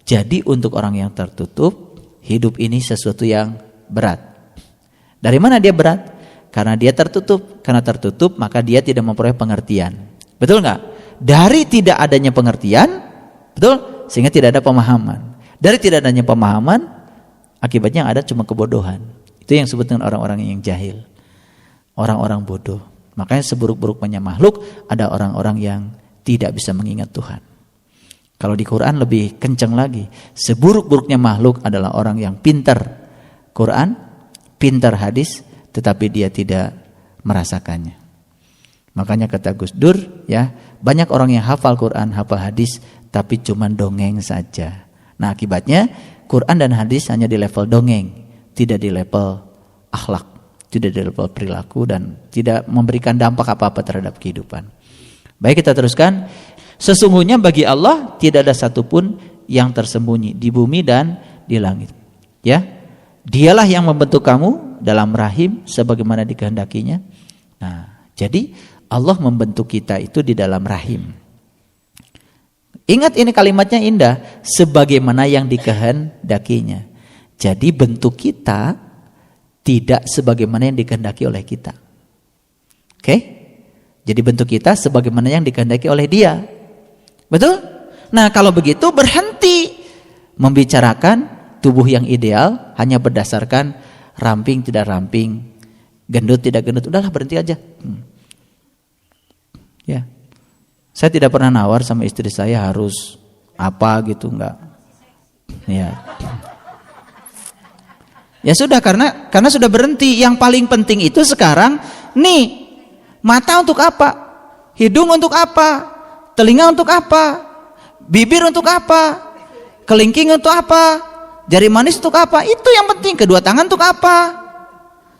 Jadi untuk orang yang tertutup, hidup ini sesuatu yang berat. Dari mana dia berat? Karena dia tertutup. Karena tertutup maka dia tidak memperoleh pengertian. Betul nggak? Dari tidak adanya pengertian, betul? Sehingga tidak ada pemahaman. Dari tidak adanya pemahaman, akibatnya yang ada cuma kebodohan. Itu yang disebut dengan orang-orang yang jahil. Orang-orang bodoh. Makanya seburuk-buruknya makhluk ada orang-orang yang tidak bisa mengingat Tuhan. Kalau di Quran lebih kencang lagi. Seburuk-buruknya makhluk adalah orang yang pintar Quran, pintar hadis, tetapi dia tidak merasakannya. Makanya kata Gus Dur, ya, banyak orang yang hafal Quran, hafal hadis, tapi cuma dongeng saja. Nah akibatnya Quran dan hadis hanya di level dongeng, tidak di level akhlak, tidak di level perilaku, dan tidak memberikan dampak apa-apa terhadap kehidupan. Baik, kita teruskan. Sesungguhnya bagi Allah tidak ada satupun yang tersembunyi di bumi dan di langit. Ya, Dialah yang membentuk kamu dalam rahim sebagaimana dikehendakinya. Nah, jadi Allah membentuk kita itu di dalam rahim. Ingat ini kalimatnya indah, sebagaimana yang dikehendakinya. Jadi bentuk kita tidak sebagaimana yang dikehendaki oleh kita. Oke? Jadi bentuk kita sebagaimana yang dikehendaki oleh Dia. Betul? Nah, kalau begitu berhenti membicarakan tubuh yang ideal hanya berdasarkan ramping tidak ramping, gendut tidak gendut. Udahlah, berhenti aja. Ya. Saya tidak pernah nawar sama istri saya harus apa gitu, enggak. Ya. Ya sudah, karena sudah berhenti. Yang paling penting itu sekarang nih, mata untuk apa? Hidung untuk apa? Telinga untuk apa? Bibir untuk apa? Kelingking untuk apa? Jari manis untuk apa? Itu yang penting. Kedua tangan untuk apa?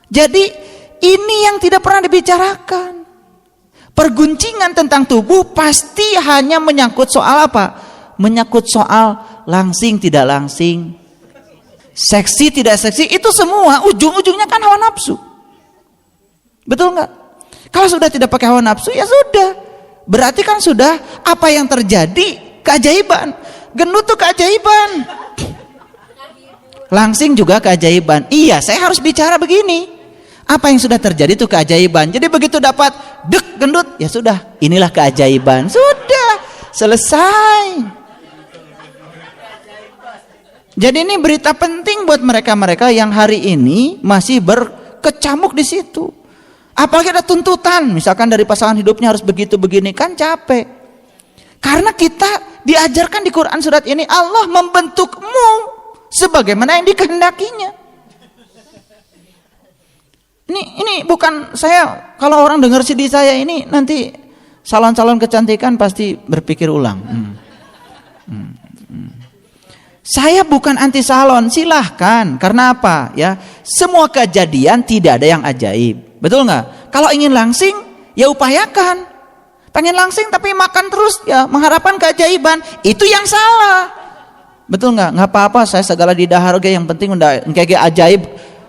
Jadi ini yang tidak pernah dibicarakan. Perguncingan tentang tubuh pasti hanya menyangkut soal apa? Menyangkut soal langsing tidak langsing, seksi tidak seksi. Itu semua ujung-ujungnya kan hawa nafsu. Betul nggak? Kalau sudah tidak pakai hawa nafsu ya sudah. Berarti kan sudah apa yang terjadi keajaiban. Gendut tuh keajaiban. Langsing juga keajaiban. Iya, saya harus bicara begini. Apa yang sudah terjadi itu keajaiban. Jadi begitu dapat gendut, ya sudah, inilah keajaiban. Sudah, selesai. Jadi ini berita penting buat mereka-mereka yang hari ini masih berkecamuk di situ. Apalagi ada tuntutan, misalkan dari pasangan hidupnya harus begitu begini, kan capek. Karena kita diajarkan di Quran surat ini, Allah membentukmu sebagaimana yang dikehendakinya. Ini bukan saya, kalau orang dengar CD saya ini nanti salon-salon kecantikan pasti berpikir ulang. Saya bukan anti salon, silahkan. Karena apa? Ya, semua kejadian tidak ada yang ajaib, betul nggak? Kalau ingin langsing, ya upayakan. Pengen langsing tapi makan terus, ya mengharapkan keajaiban, itu yang salah, betul nggak? Nggak apa-apa, saya segala di dahar, yang penting udah kayak ajaib.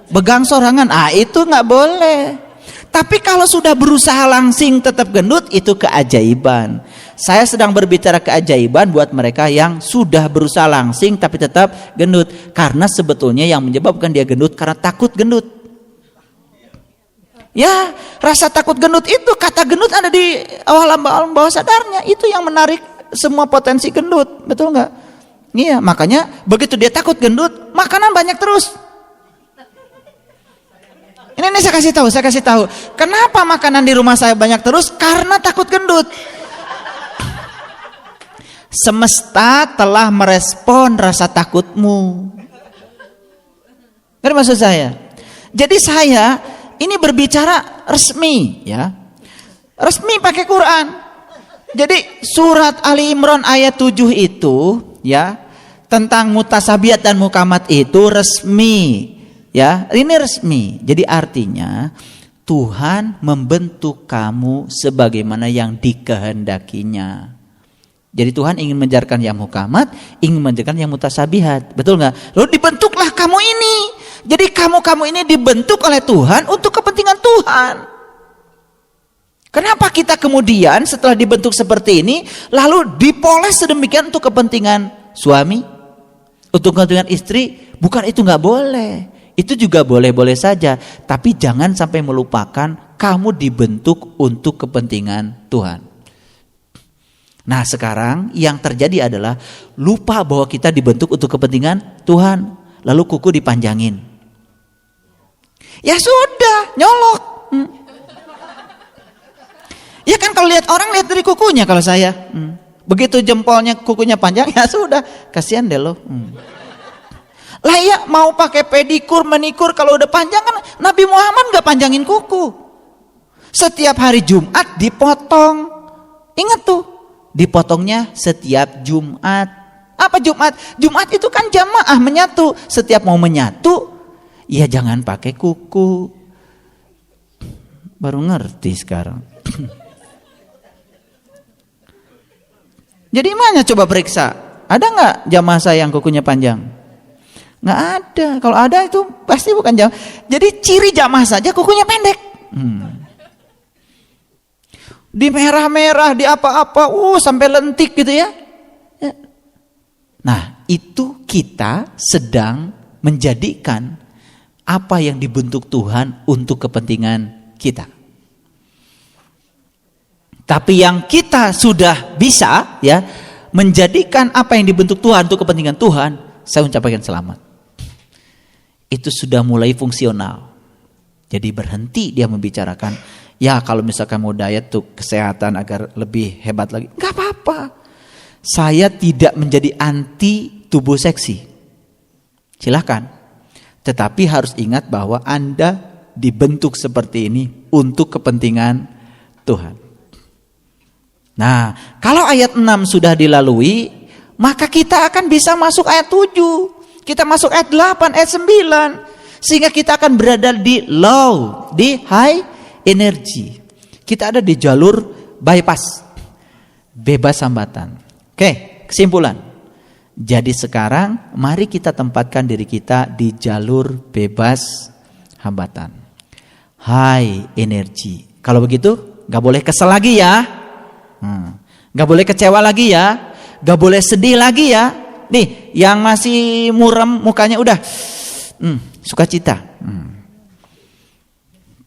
Begang sorangan, itu nggak boleh. Tapi kalau sudah berusaha langsing tetap gendut, itu keajaiban. Saya sedang berbicara keajaiban buat mereka yang sudah berusaha langsing tapi tetap gendut. Karena sebetulnya yang menyebabkan dia gendut karena takut gendut. Ya, rasa takut gendut itu, kata gendut ada di alam bawah sadarnya. Itu yang menarik semua potensi gendut, betul nggak? Iya, makanya begitu dia takut gendut, makanan banyak terus. Ini saya kasih tahu. Kenapa makanan di rumah saya banyak terus? Karena takut gendut. Semesta telah merespon rasa takutmu. Ngerti maksud saya? Jadi saya ini berbicara resmi, ya. Resmi pakai Quran. Jadi surat Ali Imran ayat 7 itu, ya, tentang mutasabiat dan mukamat itu resmi. Ya, ini resmi. Jadi artinya Tuhan membentuk kamu sebagaimana yang dikehendakinya. Jadi Tuhan ingin mengajarkan yang mukamat, ingin mengajarkan yang mutasabihat. Betul nggak? Lalu dibentuklah kamu ini. Jadi kamu ini dibentuk oleh Tuhan untuk kepentingan Tuhan. Kenapa kita kemudian setelah dibentuk seperti ini lalu dipoles sedemikian untuk kepentingan suami, untuk kepentingan istri? Bukan, itu nggak boleh. Itu juga boleh-boleh saja, tapi jangan sampai melupakan kamu dibentuk untuk kepentingan Tuhan. Nah, sekarang yang terjadi adalah lupa bahwa kita dibentuk untuk kepentingan Tuhan, lalu kuku dipanjangin. Ya sudah, nyolok. Ya kan kalau lihat orang, lihat dari kukunya. Kalau saya begitu jempolnya kukunya panjang, ya sudah, kasihan deh lo. Lah ya, mau pakai pedikur, manikur, kalau udah panjang kan Nabi Muhammad gak panjangin kuku. Setiap hari Jumat dipotong. Ingat tuh, dipotongnya setiap Jumat. Apa Jumat? Jumat itu kan jamaah menyatu. Setiap mau menyatu, ya jangan pakai kuku. Baru ngerti sekarang. Jadi mana coba periksa, ada gak jamaah saya yang kukunya panjang? Nggak ada. Kalau ada itu pasti bukan jamaah. Jadi ciri jamaah saja kukunya pendek. Di merah-merah, di apa-apa, sampai lentik gitu ya. Nah, itu kita sedang menjadikan apa yang dibentuk Tuhan untuk kepentingan kita. Tapi yang kita sudah bisa, ya, menjadikan apa yang dibentuk Tuhan untuk kepentingan Tuhan, saya ucapkan selamat. Itu sudah mulai fungsional. Jadi berhenti dia membicarakan, ya kalau misalkan mau diet tuh kesehatan agar lebih hebat lagi. Gak apa-apa. Saya tidak menjadi anti tubuh seksi. Silahkan. Tetapi harus ingat bahwa Anda dibentuk seperti ini untuk kepentingan Tuhan. Nah, kalau ayat 6 sudah dilalui, maka kita akan bisa masuk ayat 7. Kita masuk ayat 8, ayat 9. Sehingga kita akan berada di low, di high energy. Kita ada di jalur bypass, bebas hambatan. Oke, kesimpulan. Jadi sekarang mari kita tempatkan diri kita di jalur bebas hambatan, high energy. Kalau begitu gak boleh kesel lagi ya, gak boleh kecewa lagi ya, gak boleh sedih lagi ya. Nih yang masih muram mukanya udah sukacita.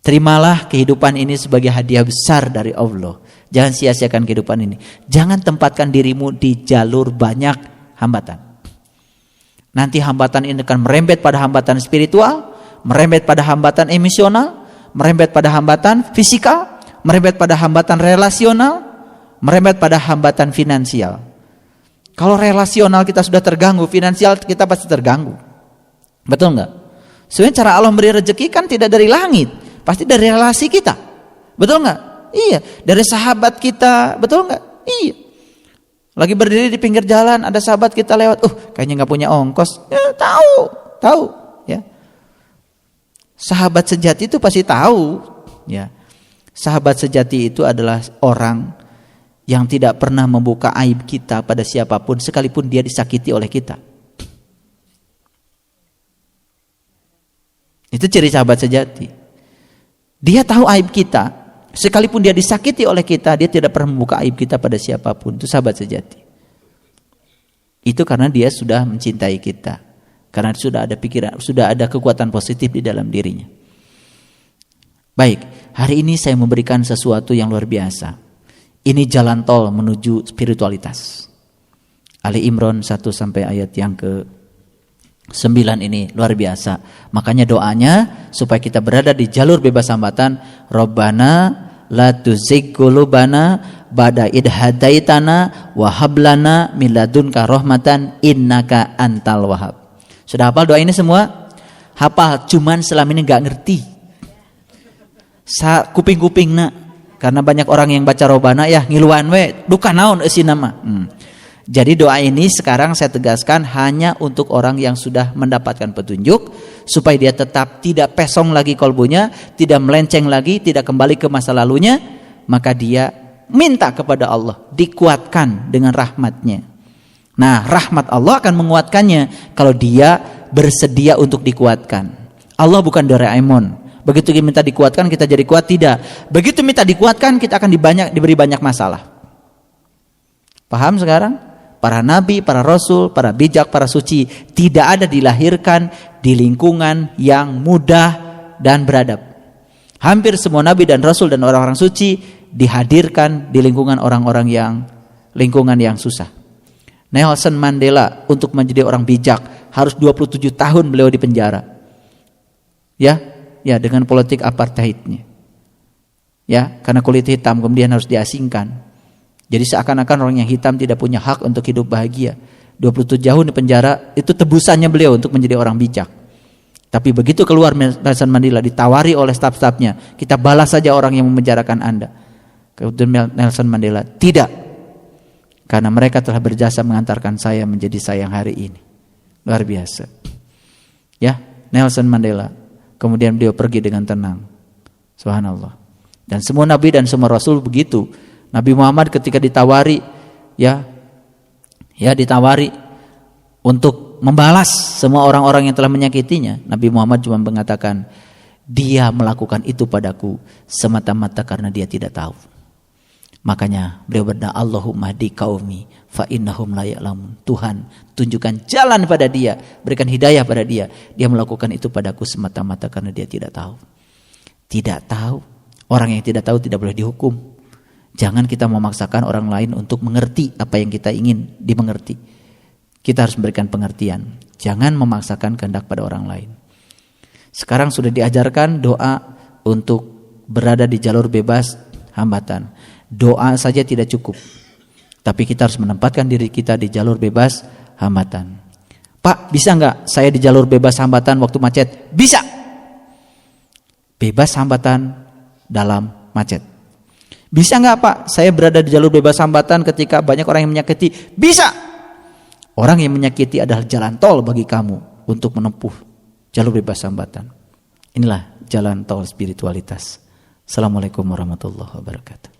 Terimalah kehidupan ini sebagai hadiah besar dari Allah. Jangan sia-siakan kehidupan ini. Jangan tempatkan dirimu di jalur banyak hambatan. Nanti hambatan ini akan merembet pada hambatan spiritual, merembet pada hambatan emosional, merembet pada hambatan fisikal, merembet pada hambatan relasional, merembet pada hambatan finansial. Kalau relasional kita sudah terganggu, finansial kita pasti terganggu. Betul enggak? Sebenarnya cara Allah memberi rezeki kan tidak dari langit, pasti dari relasi kita. Betul enggak? Iya, dari sahabat kita. Betul enggak? Iya. Lagi berdiri di pinggir jalan, ada sahabat kita lewat, kayaknya nggak punya ongkos. Ya, tahu, ya. Sahabat sejati itu pasti tahu, ya. Sahabat sejati itu adalah orang yang tidak pernah membuka aib kita pada siapapun, sekalipun dia disakiti oleh kita. Itu ciri sahabat sejati. Dia tahu aib kita. Sekalipun dia disakiti oleh kita, dia tidak pernah membuka aib kita pada siapapun. Itu sahabat sejati. Itu karena dia sudah mencintai kita. Karena sudah ada pikiran, sudah ada kekuatan positif di dalam dirinya. Baik, hari ini saya memberikan sesuatu yang luar biasa. Ini jalan tol menuju spiritualitas. Ali Imran 1 sampai ayat yang ke-9 ini luar biasa. Makanya doanya supaya kita berada di jalur bebas hambatan. Rabbana la tuzigh qulubana ba'da idh hadaitana wa hab lana min ladunka rahmatan innaka antal wahhab. Sudah hafal doa ini semua? Hafal, cuman selama ini enggak ngerti. Kuping-kuping nak. Karena banyak orang yang baca Rabbana ya ngiluan we duka naon eusina mah. Jadi doa ini sekarang saya tegaskan hanya untuk orang yang sudah mendapatkan petunjuk, supaya dia tetap tidak pesong lagi kolbunya, tidak melenceng lagi, tidak kembali ke masa lalunya. Maka dia minta kepada Allah dikuatkan dengan rahmatnya. Nah, rahmat Allah akan menguatkannya kalau dia bersedia untuk dikuatkan. Allah bukan Doraemon. Begitu kita minta dikuatkan kita jadi kuat, tidak. Begitu minta dikuatkan kita akan diberi banyak masalah. Paham sekarang? Para nabi, para rasul, para bijak, para suci tidak ada dilahirkan di lingkungan yang mudah dan beradab. Hampir semua nabi dan rasul dan orang-orang suci dihadirkan di lingkungan orang-orang lingkungan yang susah. Nelson Mandela untuk menjadi orang bijak harus 27 tahun beliau di penjara. Ya, dengan politik apartheidnya. Ya, karena kulit hitam kemudian harus diasingkan. Jadi seakan-akan orang yang hitam tidak punya hak untuk hidup bahagia. 27 tahun di penjara itu tebusannya beliau untuk menjadi orang bijak. Tapi begitu keluar Nelson Mandela ditawari oleh staf-stafnya, kita balas saja orang yang memenjarakan Anda. Kemudian Nelson Mandela, tidak. Karena mereka telah berjasa mengantarkan saya menjadi saya yang hari ini. Luar biasa. Ya, Nelson Mandela. Kemudian beliau pergi dengan tenang. Subhanallah. Dan semua nabi dan semua rasul begitu. Nabi Muhammad ketika ditawari ditawari untuk membalas semua orang-orang yang telah menyakitinya, Nabi Muhammad cuma mengatakan, dia melakukan itu padaku semata-mata karena dia tidak tahu. Makanya beliau berdoa, Allahumma hdi qaumi fa innahum la ya'lamun. Tuhan, tunjukkan jalan pada dia, berikan hidayah pada dia. Dia melakukan itu padaku semata-mata karena dia tidak tahu. Tidak tahu. Orang yang tidak tahu tidak boleh dihukum. Jangan kita memaksakan orang lain untuk mengerti apa yang kita ingin dimengerti. Kita harus memberikan pengertian. Jangan memaksakan kehendak pada orang lain. Sekarang sudah diajarkan doa untuk berada di jalur bebas hambatan. Doa saja tidak cukup. Tapi kita harus menempatkan diri kita di jalur bebas hambatan. Pak, bisa nggak saya di jalur bebas hambatan waktu macet? Bisa. Bebas hambatan dalam macet. Bisa nggak Pak saya berada di jalur bebas hambatan ketika banyak orang yang menyakiti? Bisa. Orang yang menyakiti adalah jalan tol bagi kamu untuk menempuh jalur bebas hambatan. Inilah jalan tol spiritualitas. Assalamualaikum warahmatullahi wabarakatuh.